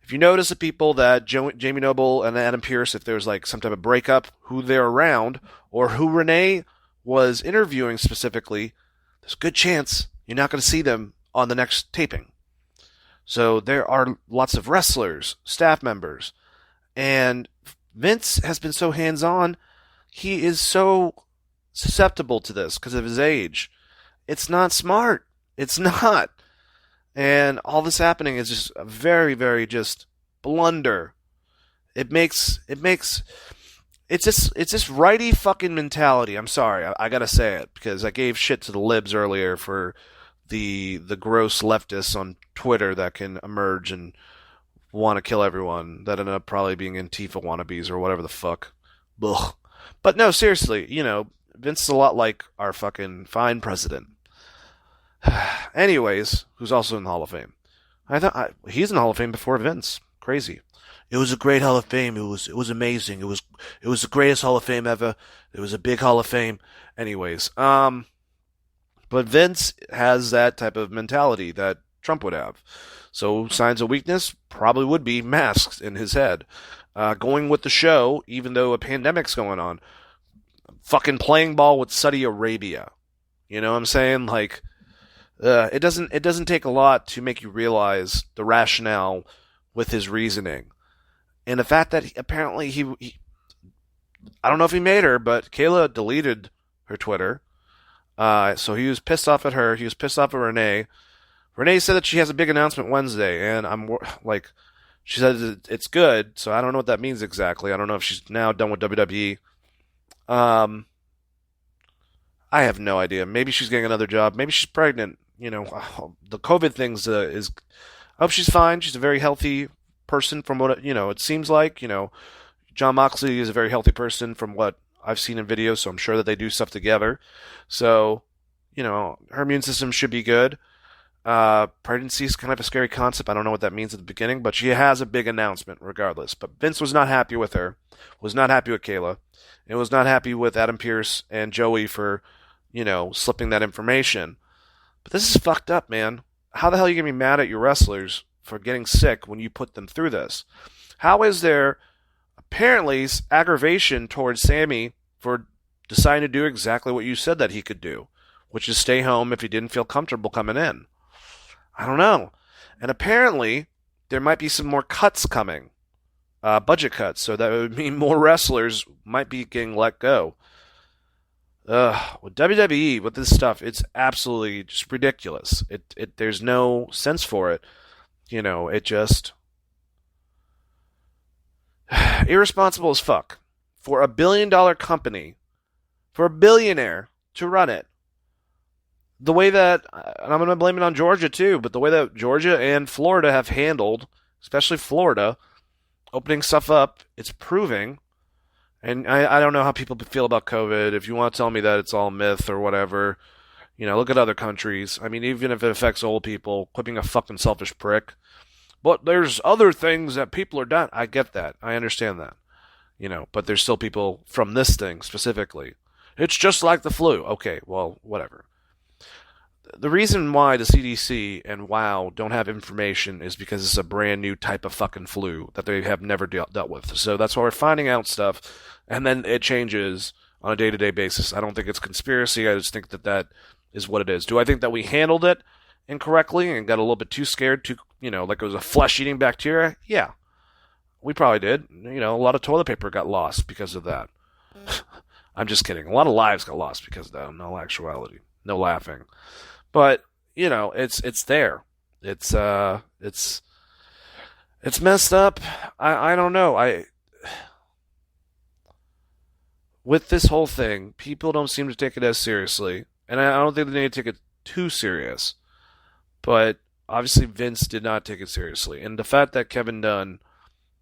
if you notice the people that Jamie Noble and Adam Pearce, if there's some type of breakup, who they're around, or who Renee was interviewing specifically, there's a good chance you're not going to see them on the next taping. So there are lots of wrestlers, staff members, and Vince has been so hands-on. He is so susceptible to this because of his age. It's not smart. It's not. And all this happening is just a very, very just blunder. It's this righty fucking mentality. I'm sorry, I gotta say it because I gave shit to the libs earlier for the gross leftists on Twitter that can emerge and want to kill everyone that end up probably being Antifa wannabes or whatever the fuck. Ugh. But no, seriously, Vince is a lot like our fucking fine president. Anyways, who's also in the Hall of Fame. He's in the Hall of Fame before Vince. Crazy. It was a great Hall of Fame. It was amazing. It was the greatest Hall of Fame ever. It was a big Hall of Fame. Anyways, but Vince has that type of mentality that Trump would have. So signs of weakness probably would be masks in his head. Going with the show, even though a pandemic's going on. Fucking playing ball with Saudi Arabia. You know what I'm saying? Like, it doesn't take a lot to make you realize the rationale with his reasoning. And the fact that apparently he I don't know if he made her, but Kayla deleted her Twitter. So he was pissed off at her. He was pissed off at Renee. Renee said that she has a big announcement Wednesday, and I'm like, she said it's good, so I don't know what that means exactly. I don't know if she's now done with WWE. I have no idea. Maybe she's getting another job. Maybe she's pregnant. You know, the COVID things is. I hope she's fine. She's a very healthy person from what it seems like. John Moxley is a very healthy person from what I've seen in videos, so I'm sure that they do stuff together. So, her immune system should be good. Pregnancy is kind of a scary concept. I don't know what that means at the beginning, but she has a big announcement regardless. But Vince was not happy with her, was not happy with Kayla, and was not happy with Adam Pearce and Joey for, slipping that information. But this is fucked up, man. How the hell are you going to be mad at your wrestlers for getting sick when you put them through this? How is there apparently aggravation towards Sammy for deciding to do exactly what you said that he could do, which is stay home if he didn't feel comfortable coming in? I don't know. And apparently, there might be some more cuts coming, budget cuts, so that would mean more wrestlers might be getting let go. With WWE, with this stuff, it's absolutely just ridiculous. There's no sense for it. It just irresponsible as fuck for $1 billion company, for a billionaire to run it. The way that, and I'm going to blame it on Georgia too, but the way that Georgia and Florida have handled, especially Florida, opening stuff up, it's proving. And I don't know how people feel about COVID. If you want to tell me that it's all myth or whatever, look at other countries. I mean, even if it affects old people, quit being a fucking selfish prick. But there's other things that people are done. I get that. I understand that. But there's still people from this thing specifically. It's just like the flu. Okay, well, whatever. The reason why the CDC and WOW don't have information is because it's a brand new type of fucking flu that they have never dealt with. So that's why we're finding out stuff, and then it changes on a day-to-day basis. I don't think it's conspiracy. I just think that is what it is. Do I think that we handled it incorrectly and got a little bit too scared, like it was a flesh-eating bacteria? Yeah, we probably did. A lot of toilet paper got lost because of that. I'm just kidding. A lot of lives got lost because of that, in all actuality. No laughing. But, it's there. It's messed up. I don't know. With this whole thing, people don't seem to take it as seriously. And I don't think they need to take it too serious. But obviously Vince did not take it seriously. And the fact that Kevin Dunn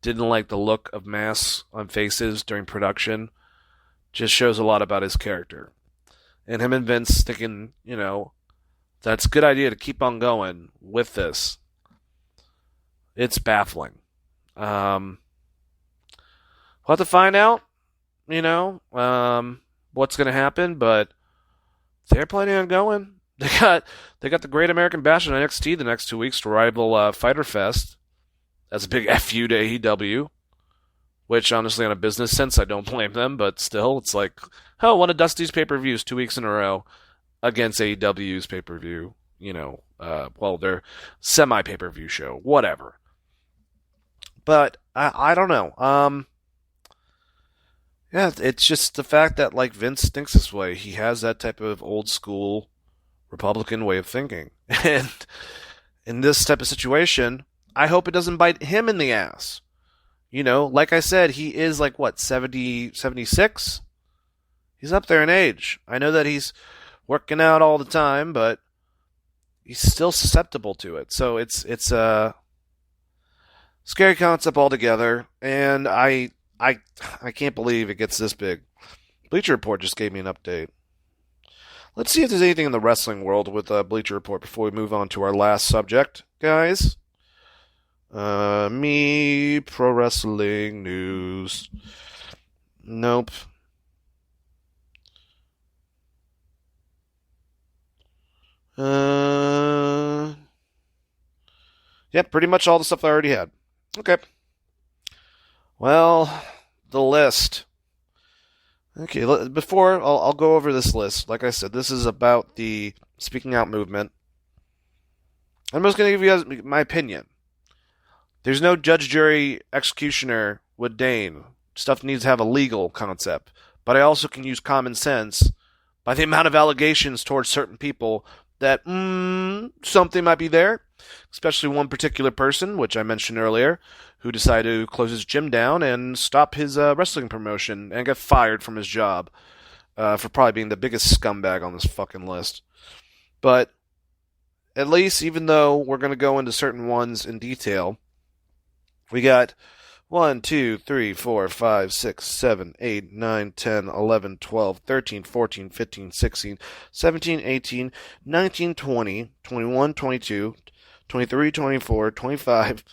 didn't like the look of masks on faces during production just shows a lot about his character. And him and Vince thinking, that's a good idea to keep on going with this. It's baffling. We'll have to find out, what's going to happen, but they're planning on going. They got the Great American Bash on NXT the next 2 weeks to rival Fyter Fest. That's a big FU to AEW, which honestly, on a business sense, I don't blame them, but still, it's like, one of Dusty's pay-per-views 2 weeks in a row against AEW's pay-per-view, their semi-pay-per-view show, whatever. But I don't know. Yeah, it's just the fact that Vince thinks this way. He has that type of old school Republican way of thinking. And in this type of situation, I hope it doesn't bite him in the ass. Like I said, he is 70, 76? He's up there in age. I know that he's working out all the time, but he's still susceptible to it. So it's a scary concept altogether, and I can't believe it gets this big. Bleacher Report just gave me an update. Let's see if there's anything in the wrestling world with Bleacher Report before we move on to our last subject, guys. Me pro wrestling news. Nope. Yeah, pretty much all the stuff I already had. Okay. Well, the list. Okay, before I'll go over this list. Like I said, this is about the speaking out movement. I'm just going to give you guys my opinion. There's no judge, jury, executioner with Dane. Stuff needs to have a legal concept. But I also can use common sense by the amount of allegations towards certain people that something might be there. Especially one particular person, which I mentioned earlier, who decided to close his gym down and stop his wrestling promotion and get fired from his job for probably being the biggest scumbag on this fucking list. But at least, even though we're going to go into certain ones in detail, we got 1, 2, 3, 4, 5, 6, 7, 8, 9, 10, 11, 12, 13, 14, 15, 16, 17, 18, 19, 20, 21, 22, 23, 24, 25,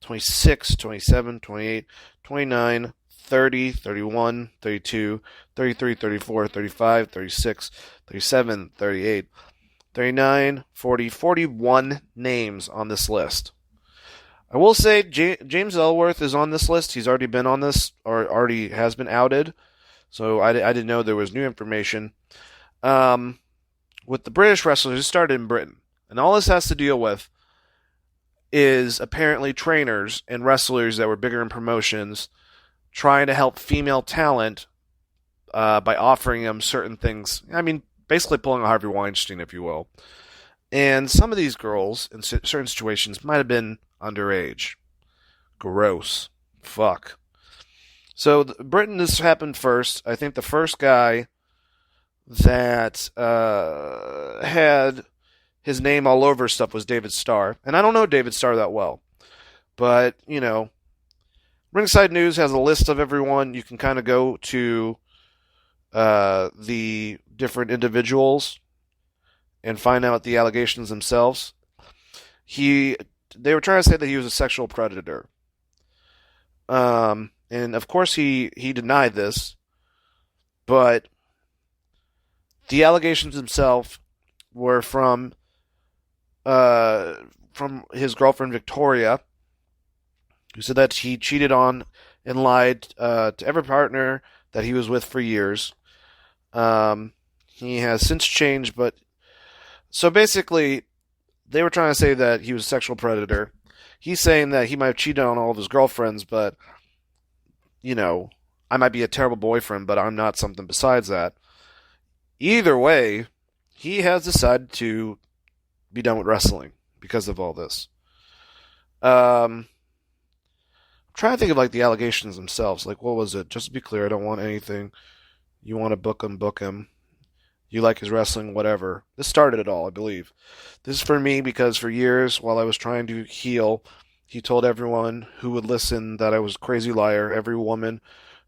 26, 27, 28, 29, 30, 31, 32, 33, 34, 35, 36, 37, 38, 39, 40, 41 names on this list. I will say James Ellsworth is on this list. He's already been on this, or already has been outed. So I didn't know there was new information. With the British wrestlers, it started in Britain. And all this has to deal with is apparently trainers and wrestlers that were bigger in promotions trying to help female talent by offering them certain things. I mean, basically pulling a Harvey Weinstein, if you will. And some of these girls, in certain situations, might have been underage. Gross. Fuck. So, Britain, this happened first. I think the first guy that had his name all over stuff was David Starr. And I don't know David Starr that well. But, you know, Ringside News has a list of everyone. You can kind of go to the different individuals and find out the allegations themselves. They were trying to say that he was a sexual predator. And of course he denied this, but the allegations themselves were from his girlfriend Victoria, who said that he cheated on and lied to every partner that he was with for years. He has since changed, but so basically, they were trying to say that he was a sexual predator. He's saying that he might have cheated on all of his girlfriends, but, you know, I might be a terrible boyfriend, but I'm not something besides that. Either way, he has decided to be done with wrestling because of all this. I'm trying to think of, like, the allegations themselves. Like, what was it? Just to be clear, I don't want anything. You want to book him, book him. You like his wrestling, whatever. This started it all, I believe. This is for me because for years, while I was trying to heal, he told everyone who would listen that I was a crazy liar. Every woman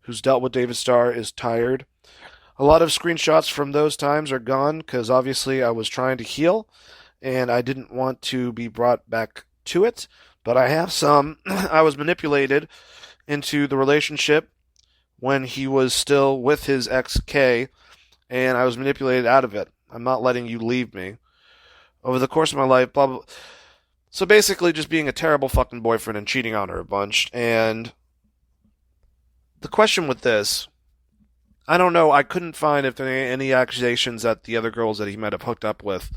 who's dealt with David Starr is tired. A lot of screenshots from those times are gone because obviously I was trying to heal and I didn't want to be brought back to it. But I have some. I was manipulated into the relationship when he was still with his ex-K, and I was manipulated out of it. I'm not letting you leave me. Over the course of my life, blah, blah. So basically just being a terrible fucking boyfriend and cheating on her a bunch. And the question with this, I don't know, I couldn't find if there are any accusations that the other girls that he might have hooked up with.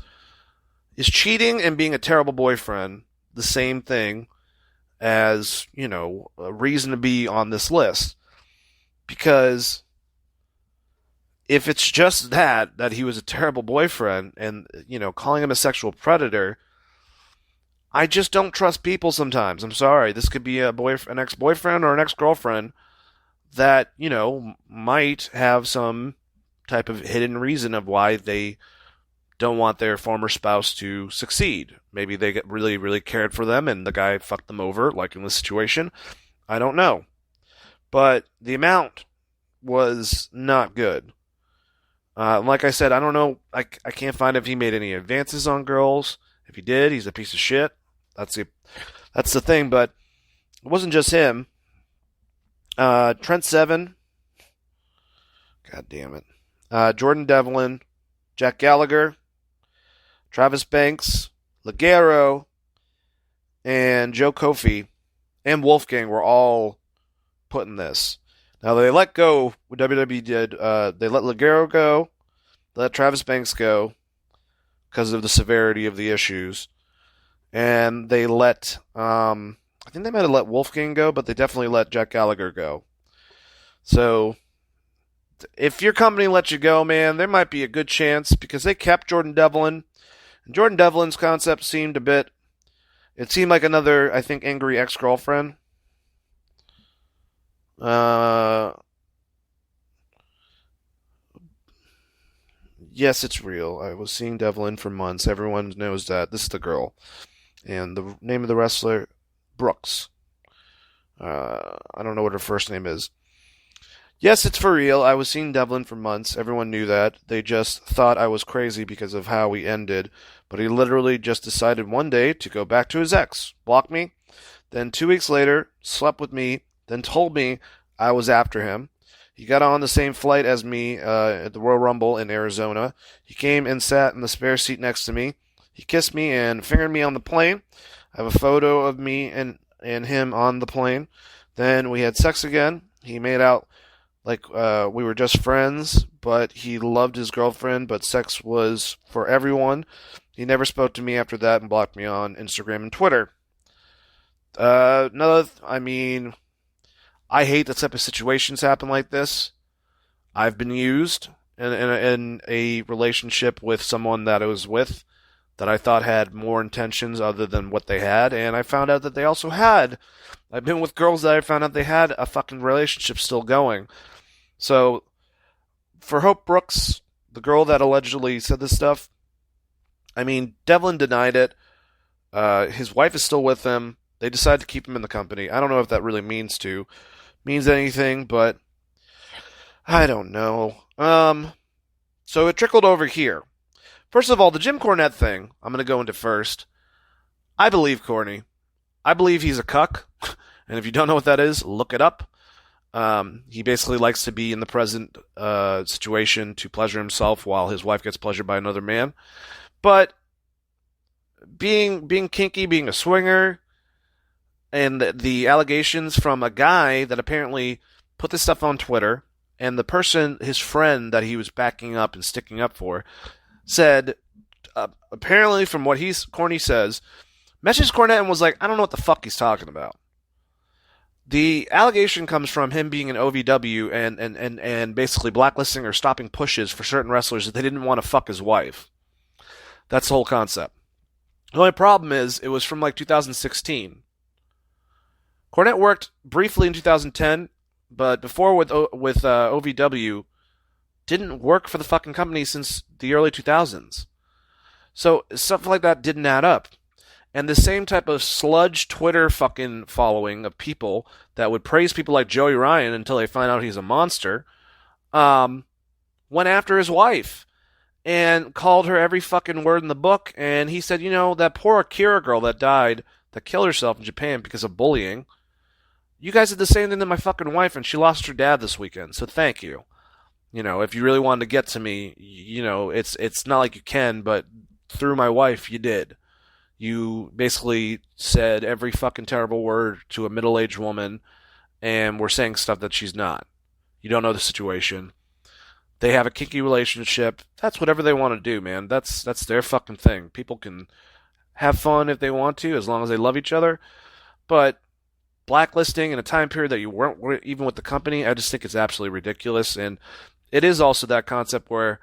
Is cheating and being a terrible boyfriend the same thing as, you know, a reason to be on this list? Because if it's just that he was a terrible boyfriend and, you know, calling him a sexual predator, I just don't trust people sometimes. I'm sorry. This could be an ex-boyfriend or an ex-girlfriend that, you know, might have some type of hidden reason of why they don't want their former spouse to succeed. Maybe they get really, really cared for them and the guy fucked them over, like in this situation. I don't know. But the amount was not good. Like I said, I don't know. I can't find if he made any advances on girls. If he did, he's a piece of shit. That's the thing. But it wasn't just him. Trent Seven, god damn it. Jordan Devlin, Jack Gallagher, Travis Banks, Ligero, and Joe Kofi, and Wolfgang were all put in this. Now they let go. What WWE did, they let Ligero go, they let Travis Banks go because of the severity of the issues, and they let, I think they might have let Wolfgang go, but they definitely let Jack Gallagher go. So if your company lets you go, man, there might be a good chance because they kept Jordan Devlin. And Jordan Devlin's concept seemed it seemed like another, I think, angry ex-girlfriend. Yes, it's real. I was seeing Devlin for months. Everyone knows that. This is the girl. And the name of the wrestler, Brooks. I don't know what her first name is. Yes, it's for real. I was seeing Devlin for months. Everyone knew that. They just thought I was crazy because of how we ended. But he literally just decided one day to go back to his ex. Blocked me. Then 2 weeks later, slept with me. Then told me I was after him. He got on the same flight as me at the Royal Rumble in Arizona. He came and sat in the spare seat next to me. He kissed me and fingered me on the plane. I have a photo of me and him on the plane. Then we had sex again. He made out like we were just friends, but he loved his girlfriend, but sex was for everyone. He never spoke to me after that and blocked me on Instagram and Twitter. I hate that type of situations happen like this. I've been used in a relationship with someone that I was with that I thought had more intentions other than what they had, and I found out that they also had. I've been with girls that I found out they had a fucking relationship still going. So, for Hope Brooks, the girl that allegedly said this stuff, Devlin denied it. His wife is still with him. They decided to keep him in the company. I don't know if that really means anything, but I don't know. So it trickled over here. First of all, the Jim Cornette thing, I'm going to go into first. I believe Corny. I believe he's a cuck. And if you don't know what that is, look it up. He basically likes to be in the present situation to pleasure himself while his wife gets pleasured by another man. But being kinky, being a swinger, and the allegations from a guy that apparently put this stuff on Twitter, and the person, his friend that he was backing up and sticking up for, said, apparently from what Corny says, messaged Cornette and was like, I don't know what the fuck he's talking about. The allegation comes from him being an OVW and basically blacklisting or stopping pushes for certain wrestlers that they didn't want to fuck his wife. That's the whole concept. The only problem is, it was from like 2016. Cornette worked briefly in 2010, but before with OVW, didn't work for the fucking company since the early 2000s. So stuff like that didn't add up. And the same type of sludge Twitter fucking following of people that would praise people like Joey Ryan until they find out he's a monster, went after his wife and called her every fucking word in the book. And he said, that poor Akira girl that died, that killed herself in Japan because of bullying, you guys did the same thing to my fucking wife, and she lost her dad this weekend, so thank you. If you really wanted to get to me, it's not like you can, but through my wife, you did. You basically said every fucking terrible word to a middle-aged woman, and we're saying stuff that she's not. You don't know the situation. They have a kinky relationship. That's whatever they want to do, man. That's their fucking thing. People can have fun if they want to, as long as they love each other. But blacklisting in a time period that you weren't even with the company, I just think it's absolutely ridiculous. And it is also that concept where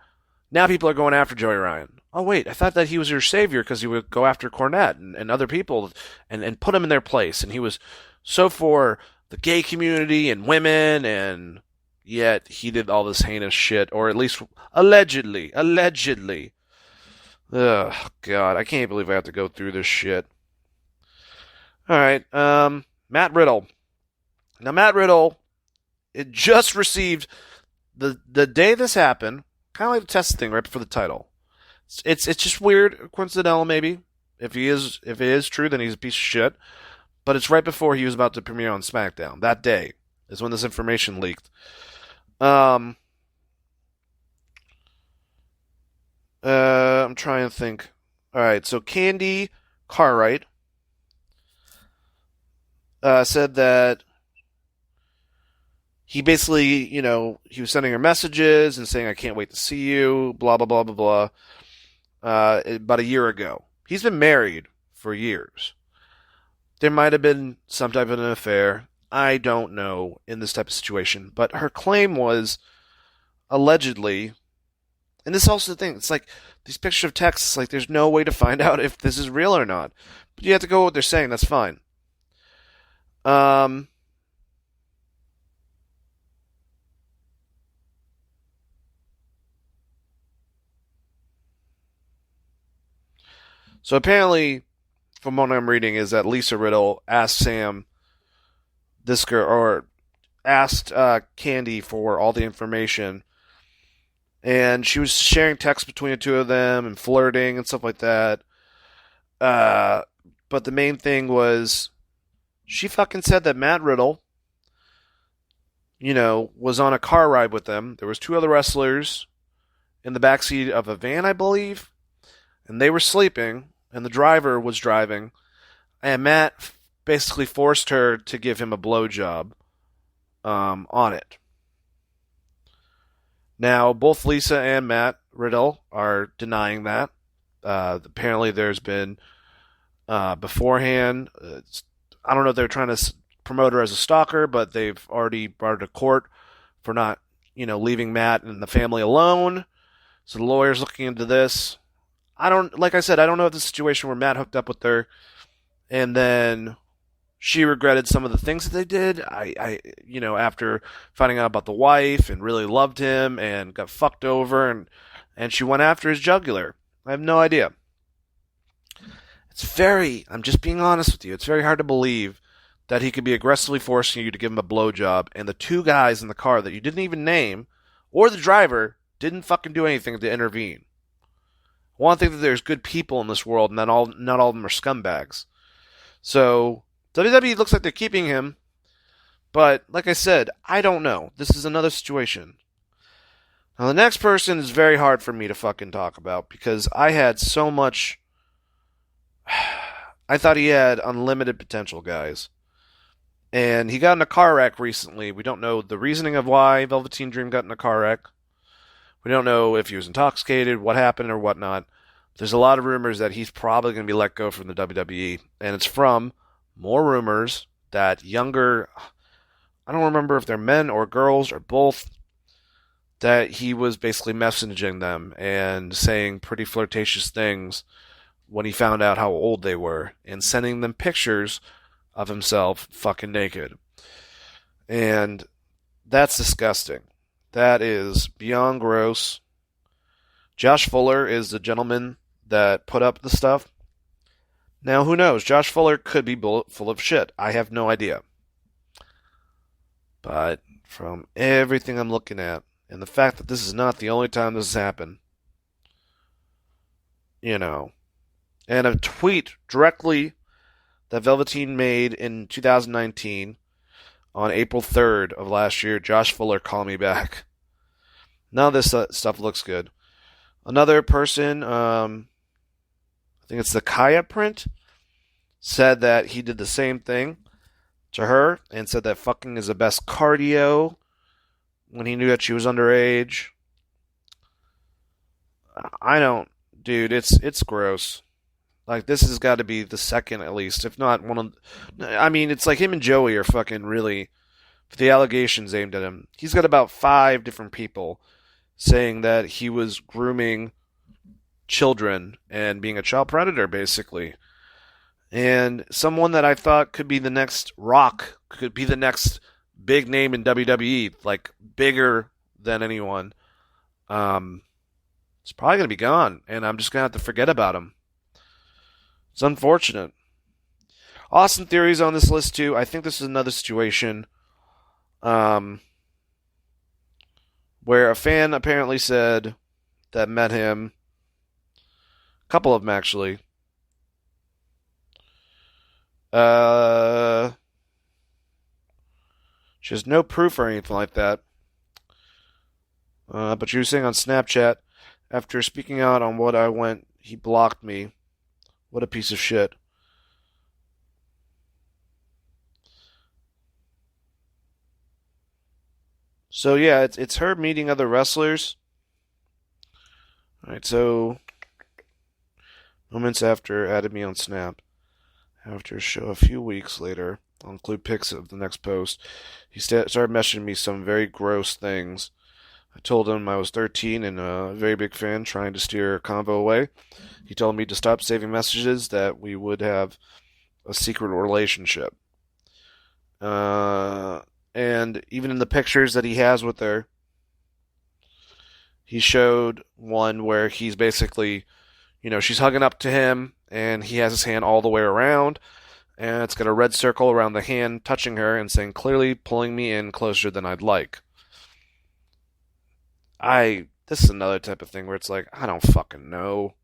now people are going after Joey Ryan. Oh, wait, I thought that he was your savior because he would go after Cornette and other people and put them in their place. And he was so for the gay community and women, and yet he did all this heinous shit, or at least allegedly. Ugh, God, I can't believe I have to go through this shit. All right, Matt Riddle. Now, Matt Riddle, it just received, the day this happened, kind of like the Tessa thing right before the title. It's just weird, coincidental maybe. If it is true, then he's a piece of shit. but it's right before he was about to premiere on SmackDown. That day is when this information leaked. I'm trying to think. All right, so Candy Cartwright said that he basically, he was sending her messages and saying, "I can't wait to see you," blah, blah, blah, blah, blah, about a year ago. He's been married for years. There might have been some type of an affair. I don't know in this type of situation. But her claim was, allegedly, and this is also the thing, it's like, these pictures of texts, like, there's no way to find out if this is real or not. But you have to go with what they're saying, that's fine. So apparently, from what I'm reading, is that Lisa Riddle asked Sam, this girl, or asked Candy for all the information, and she was sharing texts between the two of them and flirting and stuff like that. But the main thing was, she fucking said that Matt Riddle, was on a car ride with them. There was two other wrestlers in the backseat of a van, I believe, and they were sleeping, and the driver was driving, and Matt basically forced her to give him a blowjob on it. Now, both Lisa and Matt Riddle are denying that. Apparently, there's been beforehand. I don't know if they're trying to promote her as a stalker, but they've already brought her to court for not, leaving Matt and the family alone. So the lawyer's looking into this. Like I said, I don't know if the situation where Matt hooked up with her and then she regretted some of the things that they did. After finding out about the wife and really loved him and got fucked over and she went after his jugular. I have no idea. I'm just being honest with you, it's very hard to believe that he could be aggressively forcing you to give him a blowjob, and the two guys in the car that you didn't even name, or the driver, didn't fucking do anything to intervene. I want to think that there's good people in this world, and not all of them are scumbags. So, WWE looks like they're keeping him, but, like I said, I don't know. This is another situation. Now, the next person is very hard for me to fucking talk about, because I had so much... I thought he had unlimited potential, guys. And he got in a car wreck recently. We don't know the reasoning of why Velveteen Dream got in a car wreck. We don't know if he was intoxicated, what happened, or whatnot. There's a lot of rumors that he's probably going to be let go from the WWE. And it's from more rumors that younger, I don't remember if they're men or girls or both, that he was basically messaging them and saying pretty flirtatious things when he found out how old they were, and sending them pictures of himself fucking naked. And that's disgusting. That is beyond gross. Josh Fuller is the gentleman that put up the stuff. Now, who knows? Josh Fuller could be full of shit. I have no idea. But from everything I'm looking at, and the fact that this is not the only time this has happened, and a tweet directly that Velveteen made in 2019 on April 3rd of last year, Josh Fuller called me back. None of this stuff looks good. Another person, I think it's the Kaya print, said that he did the same thing to her and said that fucking is the best cardio when he knew that she was underage. Dude, it's gross. Like, this has got to be the second, at least, if not one of... it's like him and Joey are fucking really... For the allegations aimed at him, he's got about 5 different people saying that he was grooming children and being a child predator, basically. And someone that I thought could be the next Rock, could be the next big name in WWE, like, bigger than anyone, it's probably going to be gone, and I'm just going to have to forget about him. It's unfortunate. Austin Theory's on this list too. I think this is another situation where a fan apparently said that met him, a couple of them actually, Uh, she has no proof or anything like that. But she was saying on Snapchat, after speaking out on what I went, he blocked me. What a piece of shit. So yeah, it's her meeting other wrestlers. All right, so moments after added me on Snap. After a show a few weeks later, I'll include pics of the next post. He started messaging me some very gross things. I told him I was 13 and a very big fan, trying to steer a convo away. He told me to stop saving messages, that we would have a secret relationship. And even in the pictures that he has with her, he showed one where he's basically, she's hugging up to him, and he has his hand all the way around, and it's got a red circle around the hand touching her and saying, clearly pulling me in closer than I'd like. This is another type of thing where it's like, I don't fucking know.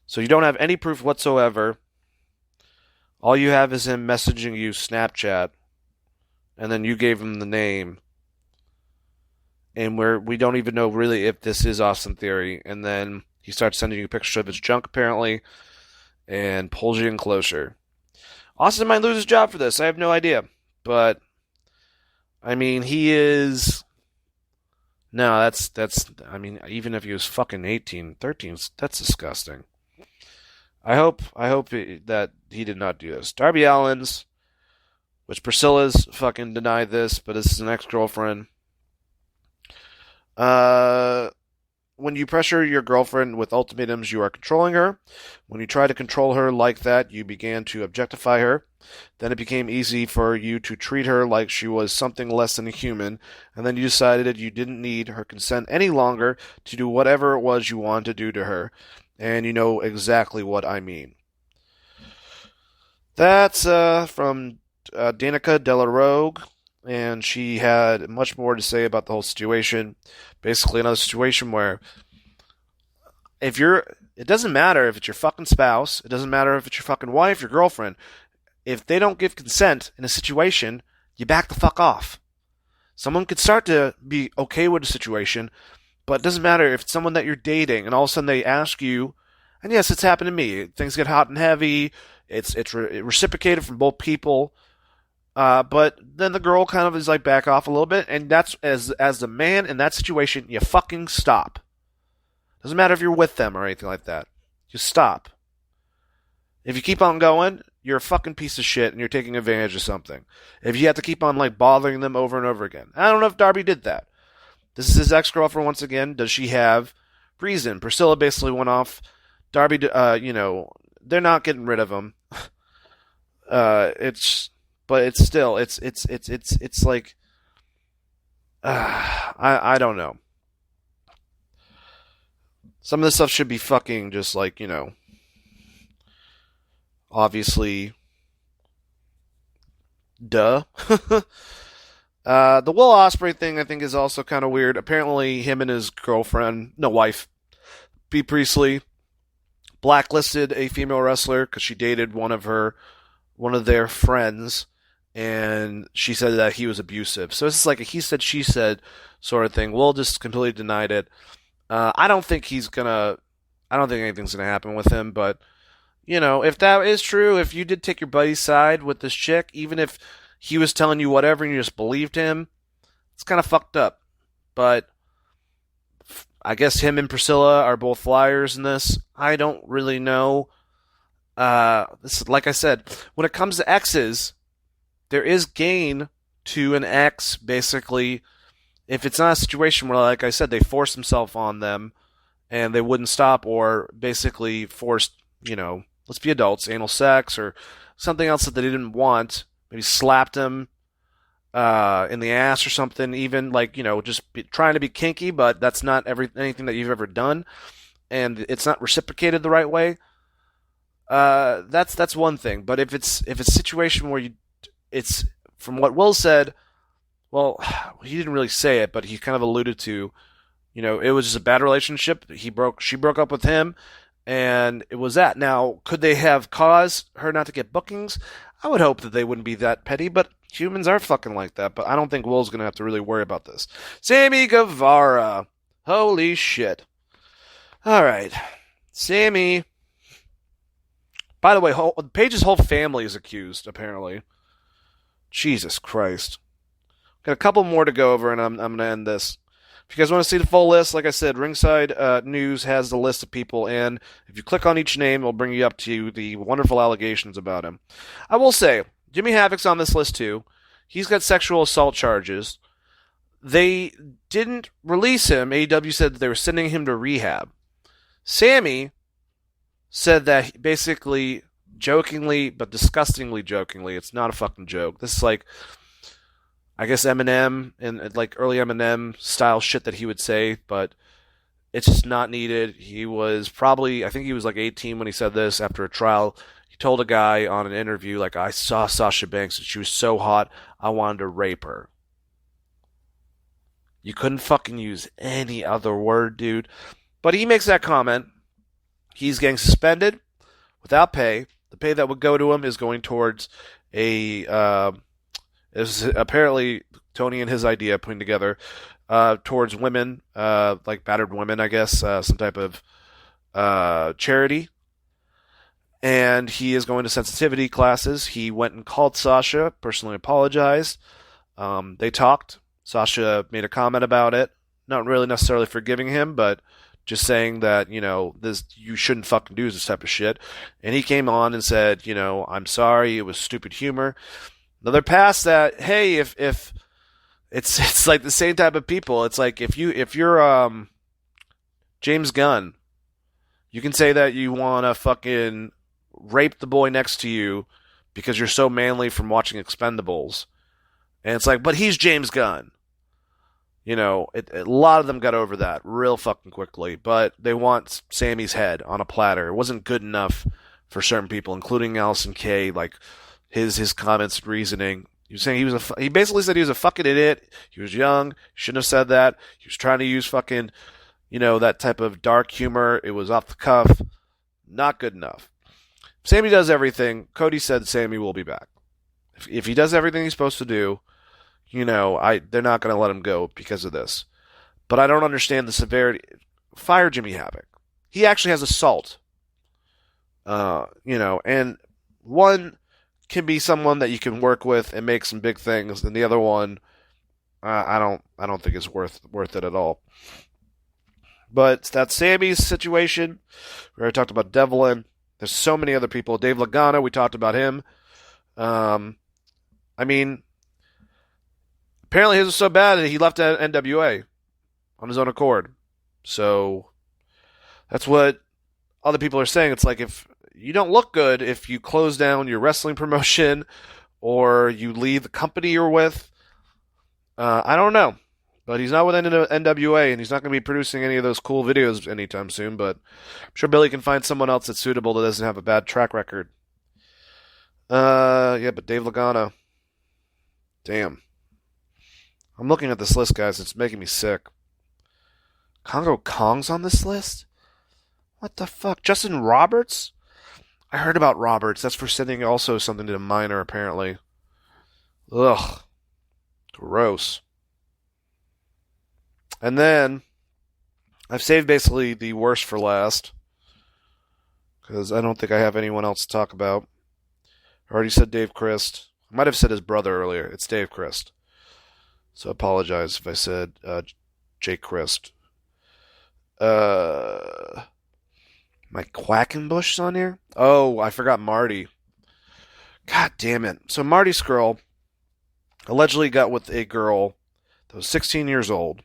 So you don't have any proof whatsoever. All you have is him messaging you Snapchat, and then you gave him the name. And we don't even know really if this is Austin Theory. And then he starts sending you pictures of his junk, apparently, and pulls you in closer. Austin might lose his job for this. I have no idea. But, I mean, he is... No, I mean, even if he was fucking 18, 13, that's disgusting. I hope that he did not do this. Darby Allin's, which Priscilla's fucking denied this, but this is an ex-girlfriend. When you pressure your girlfriend with ultimatums, you are controlling her. When you try to control her like that, you began to objectify her. Then it became easy for you to treat her like she was something less than a human, and then you decided you didn't need her consent any longer to do whatever it was you wanted to do to her. And you know exactly what I mean. That's from Danica Della Rogue, and she had much more to say about the whole situation. Basically, another situation where it doesn't matter if it's your fucking spouse, it doesn't matter if it's your fucking wife, your girlfriend. If they don't give consent in a situation, you back the fuck off. Someone could start to be okay with a situation, but it doesn't matter if it's someone that you're dating and all of a sudden they ask you, and yes, it's happened to me. Things get hot and heavy. It's reciprocated from both people. But then the girl kind of is like back off a little bit, and that's as the man in that situation, you fucking stop. Doesn't matter if you're with them or anything like that. Just stop. If you keep on going, you're a fucking piece of shit and you're taking advantage of something. If you have to keep on like bothering them over and over again. I don't know if Darby did that. This is his ex-girlfriend once again. Does she have reason? Priscilla basically went off. Darby, they're not getting rid of him. But it's still, it's like, I don't know. Some of this stuff should be fucking just like, obviously, duh. The Will Ospreay thing, I think, is also kind of weird. Apparently, him and his wife, B. Priestley, blacklisted a female wrestler because she dated one of their friends, and she said that he was abusive. So it's like a he said, she said sort of thing. Will just completely denied it. I don't think anything's gonna happen with him, but, if that is true, if you did take your buddy's side with this chick, even if he was telling you whatever and you just believed him, it's kind of fucked up. But I guess him and Priscilla are both liars in this. I don't really know. Like I said, when it comes to exes, there is gain to an ex, basically, if it's not a situation where, like I said, they forced themselves on them and they wouldn't stop, or basically forced, let's be adults, anal sex or something else that they didn't want, maybe slapped them in the ass or something, even like, trying to be kinky, but that's not anything that you've ever done, and it's not reciprocated the right way. That's one thing. But if it's a situation where it's from what Will said, well, he didn't really say it, but he kind of alluded to, it was just a bad relationship. She broke up with him, And it was that. Now, could they have caused her not to get bookings? I would hope that they wouldn't be that petty, but humans are fucking like that. But I don't think Will's going to have to really worry about this. Sammy Guevara. Holy shit. All right. Sammy. By the way, Paige's whole family is accused, apparently. Jesus Christ. Got a couple more to go over, and I'm going to end this. If you guys want to see the full list, like I said, Ringside News has the list of people, and if you click on each name, it'll bring you up to the wonderful allegations about him. I will say, Jimmy Havoc's on this list too. He's got sexual assault charges. They didn't release him. AEW said that they were sending him to rehab. Sammy said that basically, jokingly, but disgustingly jokingly, it's not a fucking joke. This is like, I guess Eminem and like early Eminem style shit that he would say, but it's just not needed. He was probably, I think he was like 18 when he said this after a trial. He told a guy on an interview, like, I saw Sasha Banks and she was so hot, I wanted to rape her. You couldn't fucking use any other word, dude. But he makes that comment. He's getting suspended without pay. The pay that would go to him is going towards a, is apparently Tony and his idea putting together towards women, like battered women, I guess, some type of charity. And he is going to sensitivity classes. He went and called Sasha, personally apologized. They talked. Sasha made a comment about it, not really necessarily forgiving him, but just saying that, you know, this, you shouldn't fucking do this type of shit. And he came on and said, you know, I'm sorry, it was stupid humor. Now they're past that. Hey, if it's like the same type of people. It's like if you're James Gunn, you can say that you want to fucking rape the boy next to you because you're so manly from watching Expendables, and it's like, but he's James Gunn. You know, a lot of them got over that real fucking quickly, but they want Sammy's head on a platter. It wasn't good enough for certain people, including Allison Kay. Like his comments, reasoning. He was saying he basically said he was a fucking idiot. He was young. Shouldn't have said that. He was trying to use fucking, you know, that type of dark humor. It was off the cuff. Not good enough. Sammy does everything. Cody said Sammy will be back. If he does everything he's supposed to do, you know, they're not going to let him go because of this. But I don't understand the severity. Fire Jimmy Havoc. He actually has assault. You know, and one can be someone that you can work with and make some big things, and the other one, I don't think it's worth it at all. But that's Sammy's situation. We already talked about Devlin. There's so many other people. Dave Lagana, we talked about him. I mean, apparently his was so bad that he left NWA on his own accord. So that's what other people are saying. It's like, if you don't look good if you close down your wrestling promotion or you leave the company you're with. I don't know. But he's not with NWA, and he's not going to be producing any of those cool videos anytime soon, but I'm sure Billy can find someone else that's suitable that doesn't have a bad track record. Yeah, but Dave Lagana. Damn. I'm looking at this list, guys. It's making me sick. Congo Kong's on this list? What the fuck? Justin Roberts? I heard about Roberts. That's for sending also something to the minor, apparently. Ugh. Gross. And then, I've saved basically the worst for last, because I don't think I have anyone else to talk about. I already said Dave Christ. I might have said his brother earlier. It's Dave Christ. So I apologize if I said Jake Christ. Mike Quackenbush's on here? Oh, I forgot Marty. God damn it. So Marty Scurll allegedly got with a girl that was 16 years old.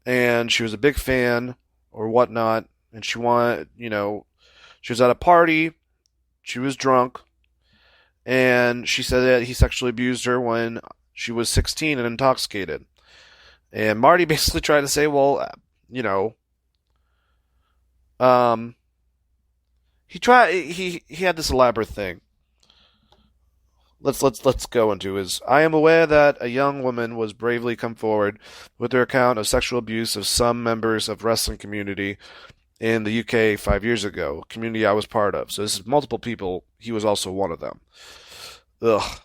And she was a big fan or whatnot. And she wanted, you know, she was at a party. She was drunk. And she said that he sexually abused her when she was 16 and intoxicated. And Marty basically tried to say, well, you know, he had this elaborate thing. Let's go into his. I am aware that a young woman was bravely come forward with her account of sexual abuse of some members of wrestling community in the UK 5 years ago, a community I was part of. So this is multiple people. He was also one of them. Ugh.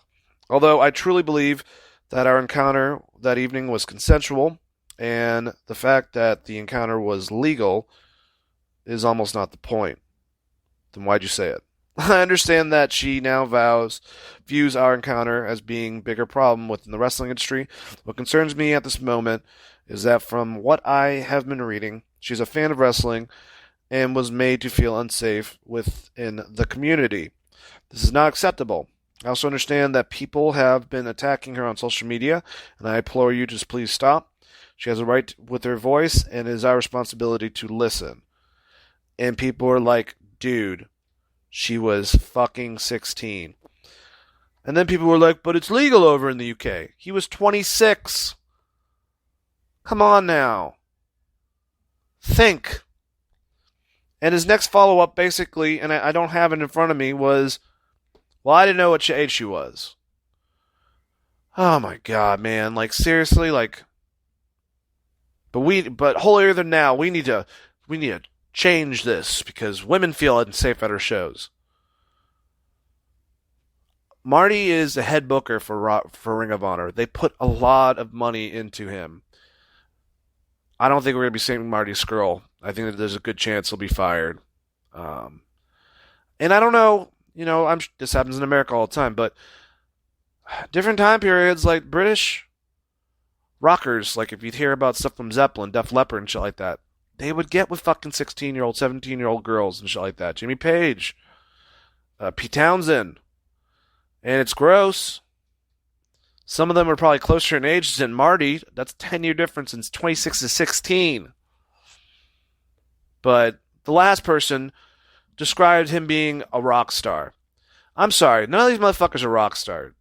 Although I truly believe that our encounter that evening was consensual, and the fact that the encounter was legal is almost not the point. Then why'd you say it? I understand that she now views our encounter as being a bigger problem within the wrestling industry. What concerns me at this moment is that from what I have been reading, she's a fan of wrestling and was made to feel unsafe within the community. This is not acceptable. I also understand that people have been attacking her on social media, and I implore you to just please stop. She has a right with her voice, and it is our responsibility to listen. And people are like, dude, she was fucking 16. And then people were like, but it's legal over in the UK. He was 26. Come on now. Think. And his next follow-up, basically, and I don't have it in front of me, was, well, I didn't know what age she was. Oh my god, man. Like, seriously, like... But holier than now, we need to change this, because women feel unsafe at our shows. Marty is a head booker for Ring of Honor. They put a lot of money into him. I don't think we're going to be seeing Marty Scurll. I think that there's a good chance he'll be fired. And I don't know, this happens in America all the time, but different time periods, like British rockers, like if you'd hear about stuff from Zeppelin, Def Leppard and shit like that, they would get with fucking 16-year-old, 17-year-old girls and shit like that. Jimmy Page, Pete Townsend. And it's gross. Some of them are probably closer in age than Marty. That's a 10-year difference since 26 to 16. But the last person described him being a rock star. I'm sorry, none of these motherfuckers are rock stars.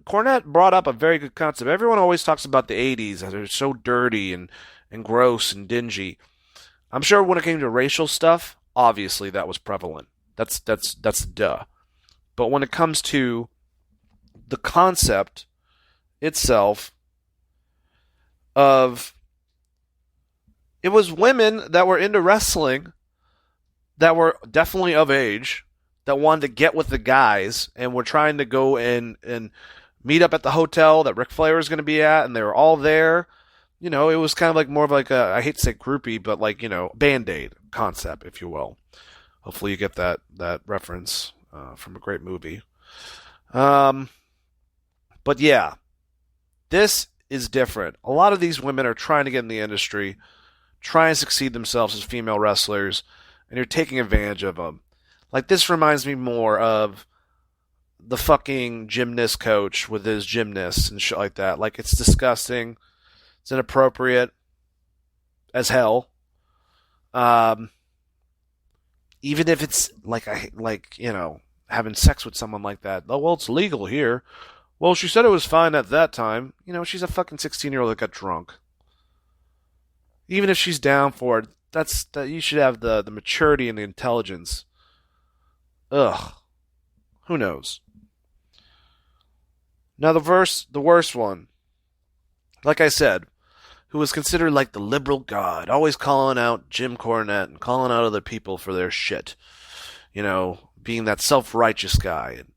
Cornette brought up a very good concept. Everyone always talks about the 80s as they're so dirty and gross and dingy. I'm sure when it came to racial stuff, obviously that was prevalent. That's duh. But when it comes to the concept itself of, it was women that were into wrestling that were definitely of age that wanted to get with the guys and were trying to go and meet up at the hotel that Ric Flair was going to be at, and they were all there. It was kind of like more of like a, I hate to say groupie, but like, Band-Aid concept, if you will. Hopefully you get that reference from a great movie. But yeah, this is different. A lot of these women are trying to get in the industry, trying to succeed themselves as female wrestlers, and you're taking advantage of them. Like, this reminds me more of the fucking gymnast coach with his gymnasts and shit like that. Like, it's disgusting. It's inappropriate as hell. Even if it's having sex with someone like that. Oh, well, it's legal here. Well, she said it was fine at that time. She's a fucking 16-year-old that got drunk. Even if she's down for it, that you should have the maturity and the intelligence. Ugh. Who knows? Now the worst one. Like I said, who was considered like the liberal god, always calling out Jim Cornette and calling out other people for their shit. Being that self-righteous guy. And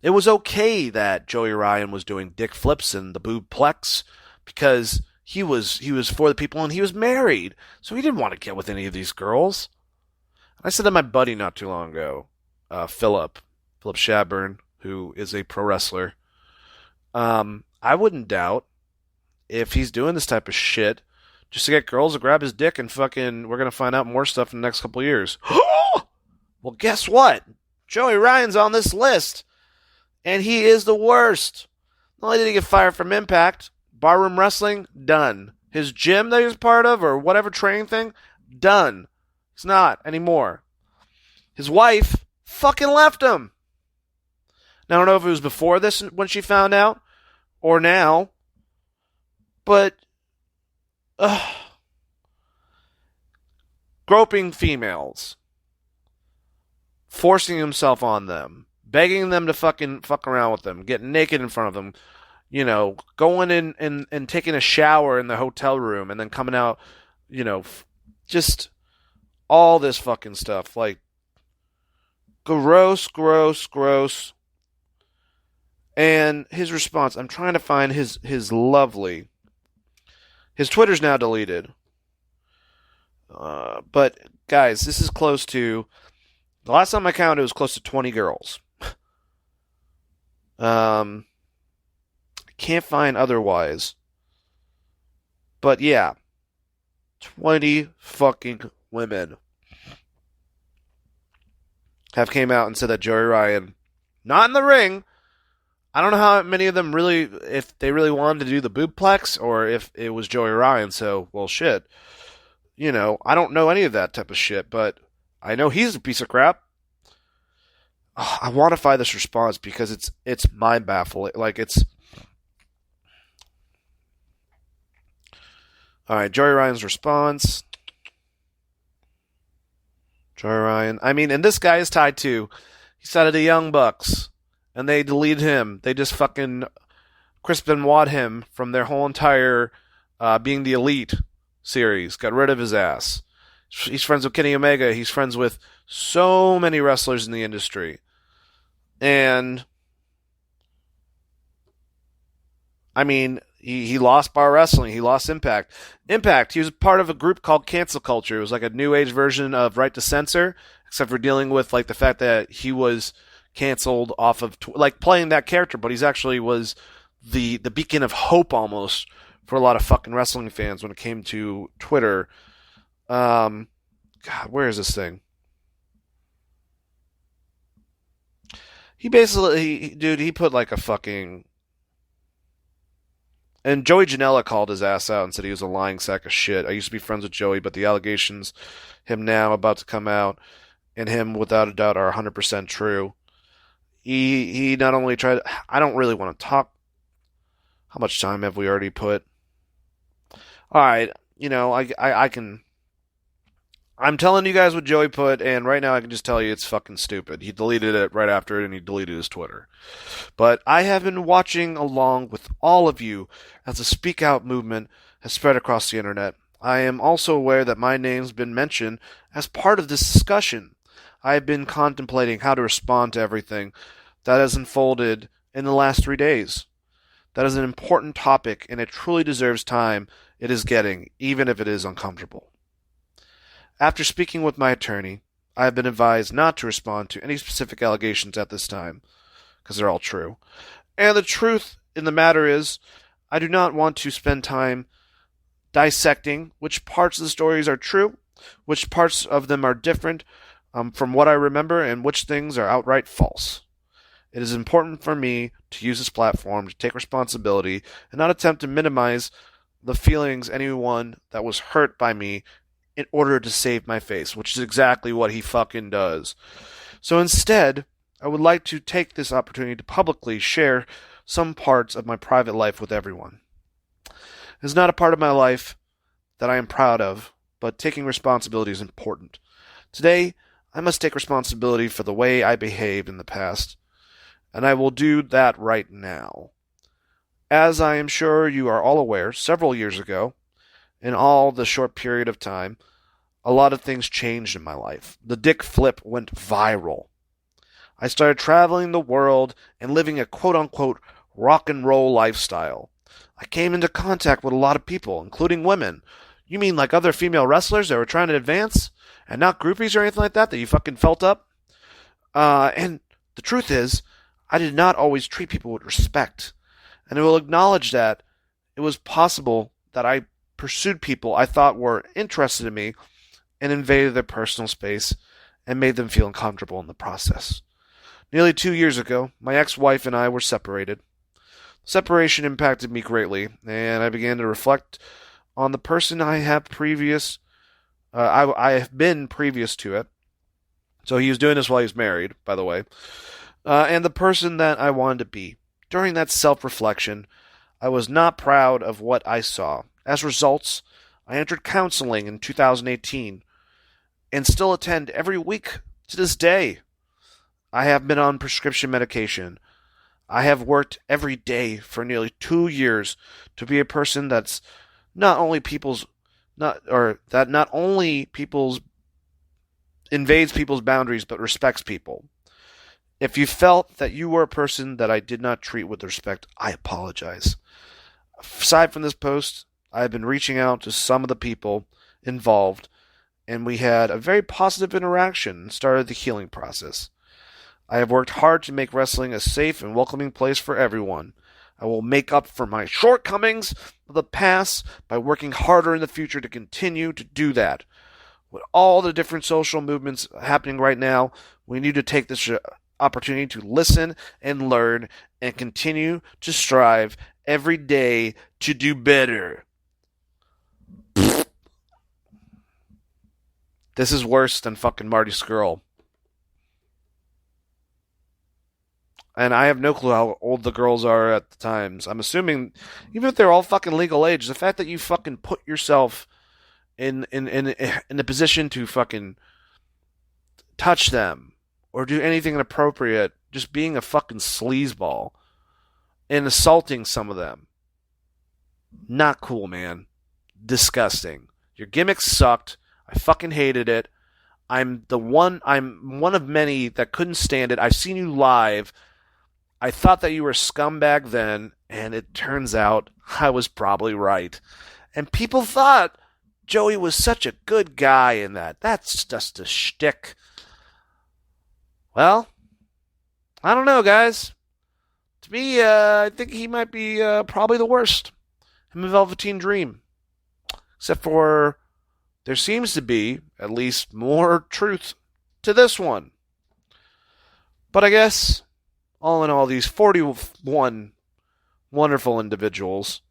it was okay that Joey Ryan was doing dick flips and the boob plex because he was for the people and he was married. So he didn't want to get with any of these girls. I said to my buddy not too long ago, Philip Shadburn, who is a pro wrestler. I wouldn't doubt if he's doing this type of shit just to get girls to grab his dick and fucking, we're going to find out more stuff in the next couple of years. Well, guess what? Joey Ryan's on this list, and he is the worst. Not only did he get fired from Impact, Barroom Wrestling, done. His gym that he was part of, or whatever training thing, done. He's not anymore. His wife fucking left him. Now, I don't know if it was before this when she found out, or now, but groping females, forcing himself on them, begging them to fucking fuck around with them, getting naked in front of them, going in and taking a shower in the hotel room and then coming out, just all this fucking stuff. Like, gross, gross, gross. And his response, I'm trying to find his lovely. His Twitter's now deleted. But, guys, this is close to. The last time I counted, it was close to 20 girls. I can't find otherwise. But yeah, 20 fucking women have came out and said that Joey Ryan, not in the ring. I don't know how many of them really, if they really wanted to do the boobplex or if it was Joey Ryan. So, well, shit. I don't know any of that type of shit, but I know he's a piece of crap. I want to find this response because it's mind baffling. Like, it's. All right, Joey Ryan's response. Joey Ryan. I mean, and this guy is tied to. He's tied to the Young Bucks, and they deleted him. They just fucking Chris Benoit him from their whole entire Being the Elite series. Got rid of his ass. He's friends with Kenny Omega. He's friends with so many wrestlers in the industry. And, I mean, he lost Bar Wrestling. He lost Impact. He was part of a group called Cancel Culture. It was like a new age version of Right to Censor, except for dealing with like the fact that he was canceled off of, like, playing that character, but he's actually was the beacon of hope almost for a lot of fucking wrestling fans when it came to Twitter. God, where is this thing? He basically, dude, he put like a fucking. And Joey Janela called his ass out and said he was a lying sack of shit. I used to be friends with Joey, but the allegations, him now about to come out, and him without a doubt are 100% true. He not only tried. I don't really want to talk. How much time have we already put? All right, I can. I'm telling you guys what Joey put, and right now I can just tell you it's fucking stupid. He deleted it right after it, and he deleted his Twitter. But I have been watching along with all of you as the Speak Out movement has spread across the internet. I am also aware that my name's been mentioned as part of this discussion. I have been contemplating how to respond to everything that has unfolded in the last 3 days. That is an important topic, and it truly deserves time it is getting, even if it is uncomfortable. After speaking with my attorney, I have been advised not to respond to any specific allegations at this time, because they're all true. And the truth in the matter is, I do not want to spend time dissecting which parts of the stories are true, which parts of them are different from what I remember, and which things are outright false. It is important for me to use this platform to take responsibility and not attempt to minimize the feelings anyone that was hurt by me in order to save my face, which is exactly what he fucking does. So instead, I would like to take this opportunity to publicly share some parts of my private life with everyone. It is not a part of my life that I am proud of, but taking responsibility is important. Today, I must take responsibility for the way I behaved in the past, and I will do that right now. As I am sure you are all aware, several years ago, in all the short period of time, a lot of things changed in my life. The dick flip went viral. I started traveling the world and living a quote-unquote rock and roll lifestyle. I came into contact with a lot of people, including women. You mean like other female wrestlers that were trying to advance? And not groupies or anything like that you fucking felt up? And the truth is, I did not always treat people with respect. And I will acknowledge that it was possible that I pursued people I thought were interested in me and invaded their personal space and made them feel uncomfortable in the process. Nearly 2 years ago, my ex-wife and I were separated. Separation impacted me greatly, and I began to reflect on the person I have been previous to it. So he was doing this while he was married, by the way. And the person that I wanted to be. During that self-reflection, I was not proud of what I saw. As results, I entered counseling in 2018 and still attend every week to this day. I have been on prescription medication. I have worked every day for nearly 2 years to be a person that's not only people's not only people's invades people's boundaries but respects people. If you felt that you were a person that I did not treat with respect, I apologize. Aside from this post, I've been reaching out to some of the people involved, and we had a very positive interaction and started the healing process. I have worked hard to make wrestling a safe and welcoming place for everyone. I will make up for my shortcomings of the past by working harder in the future to continue to do that. With all the different social movements happening right now, we need to take this opportunity to listen and learn and continue to strive every day to do better. This is worse than fucking Marty Skrull. And I have no clue how old the girls are at the times. I'm assuming, even if they're all fucking legal age, the fact that you fucking put yourself in a position to fucking touch them or do anything inappropriate, just being a fucking sleazeball and assaulting some of them. Not cool, man. Disgusting. Your gimmick sucked. I fucking hated it. I'm one of many that couldn't stand it. I've seen you live. I thought that you were a scumbag then, and it turns out I was probably right. And people thought Joey was such a good guy in that. That's just a shtick. Well, I don't know, guys. To me, I think he might be probably the worst. Him and Velveteen Dream. Except for there seems to be at least more truth to this one. But I guess, all in all, these 41 wonderful individuals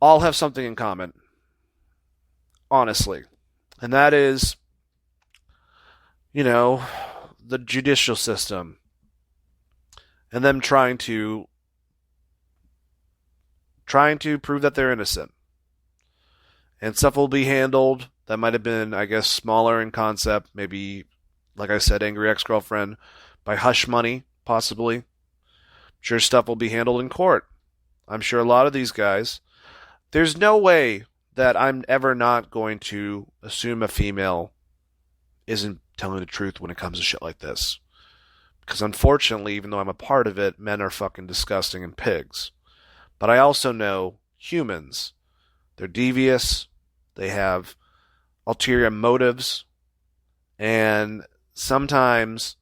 all have something in common. Honestly. And that is, the judicial system. And them trying to prove that they're innocent. And stuff will be handled that might have been, I guess, smaller in concept. Maybe, like I said, Angry Ex-Girlfriend, by hush money, possibly. I'm sure stuff will be handled in court. I'm sure a lot of these guys. There's no way that I'm ever not going to assume a female isn't telling the truth when it comes to shit like this. Because unfortunately, even though I'm a part of it, men are fucking disgusting and pigs. But I also know humans. They're devious. They have ulterior motives. And sometimes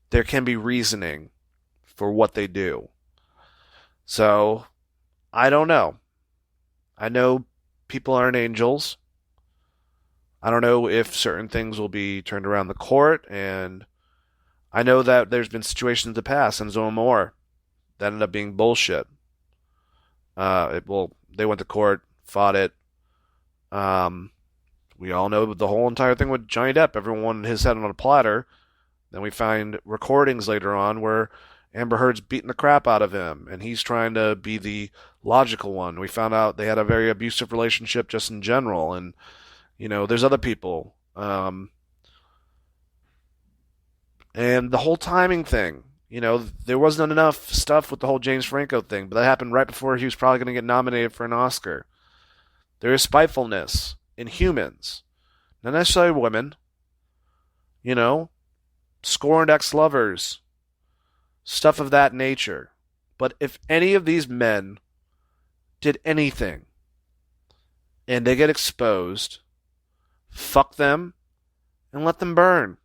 there can be reasoning for what they do. So, I don't know. I know people aren't angels. I don't know if certain things will be turned around the court, and I know that there's been situations in the past, and so more, that ended up being bullshit. They went to court, fought it. We all know the whole entire thing with Johnny Depp. Everyone wanted his head on a platter. Then we find recordings later on where Amber Heard's beating the crap out of him, and he's trying to be the logical one. We found out they had a very abusive relationship just in general, and there's other people. And the whole timing thing. There wasn't enough stuff with the whole James Franco thing, but that happened right before he was probably going to get nominated for an Oscar. There is spitefulness in humans. Not necessarily women. Scorned ex-lovers. Stuff of that nature. But if any of these men did anything and they get exposed, fuck them and let them burn.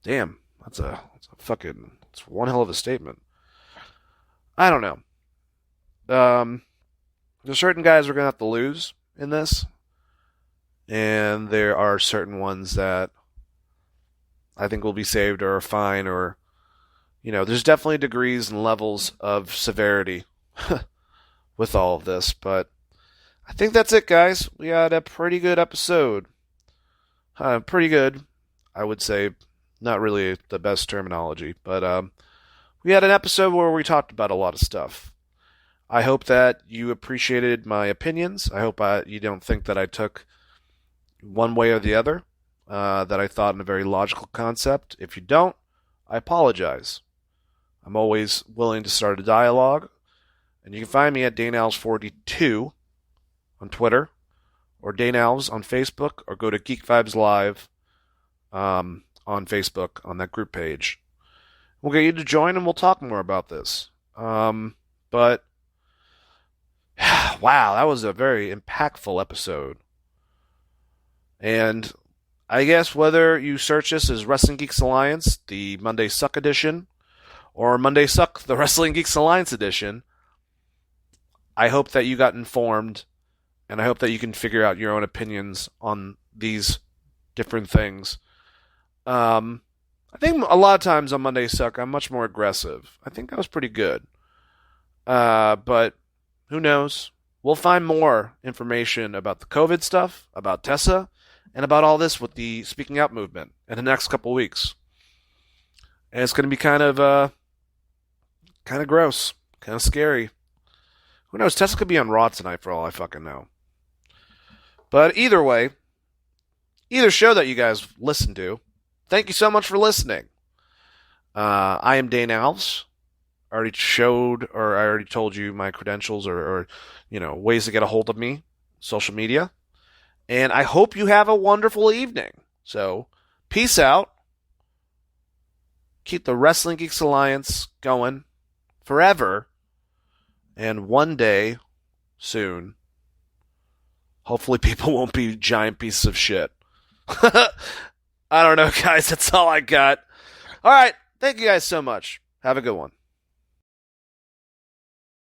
Damn, that's one hell of a statement. I don't know. There's certain guys we're going to have to lose in this. And there are certain ones that I think will be saved or are fine, or, there's definitely degrees and levels of severity with all of this. But I think that's it, guys. We had a pretty good episode. Pretty good, I would say. Not really the best terminology, but we had an episode where we talked about a lot of stuff. I hope that you appreciated my opinions. I hope you don't think that I took one way or the other, that I thought in a very logical concept. If you don't, I apologize. I'm always willing to start a dialogue And you can find me at DaneAlves42 on Twitter, or DaneAlves on Facebook, or go to Geek Vibes Live on Facebook on that group page. We'll get you to join and we'll talk more about this. But wow, that was a very impactful episode. And I guess whether you search this as Wrestling Geeks Alliance, the Monday Suck edition, or Monday Suck, the Wrestling Geeks Alliance edition, I hope that you got informed, and I hope that you can figure out your own opinions on these different things. I think a lot of times on Monday Suck, I'm much more aggressive. I think that was pretty good. But who knows? We'll find more information about the COVID stuff, about Tessa, and about all this with the Speaking Out movement in the next couple weeks. And it's going to be kind of gross, kind of scary. Who knows? Tessa could be on Raw tonight for all I fucking know. But either way, either show that you guys listen to, thank you so much for listening. I am Dane Alves. I already told you my credentials or ways to get a hold of me, social media. And I hope you have a wonderful evening. So, peace out. Keep the Wrestling Geeks Alliance going forever. And one day, soon, hopefully people won't be giant pieces of shit. I don't know, guys. That's all I got. All right. Thank you guys so much. Have a good one.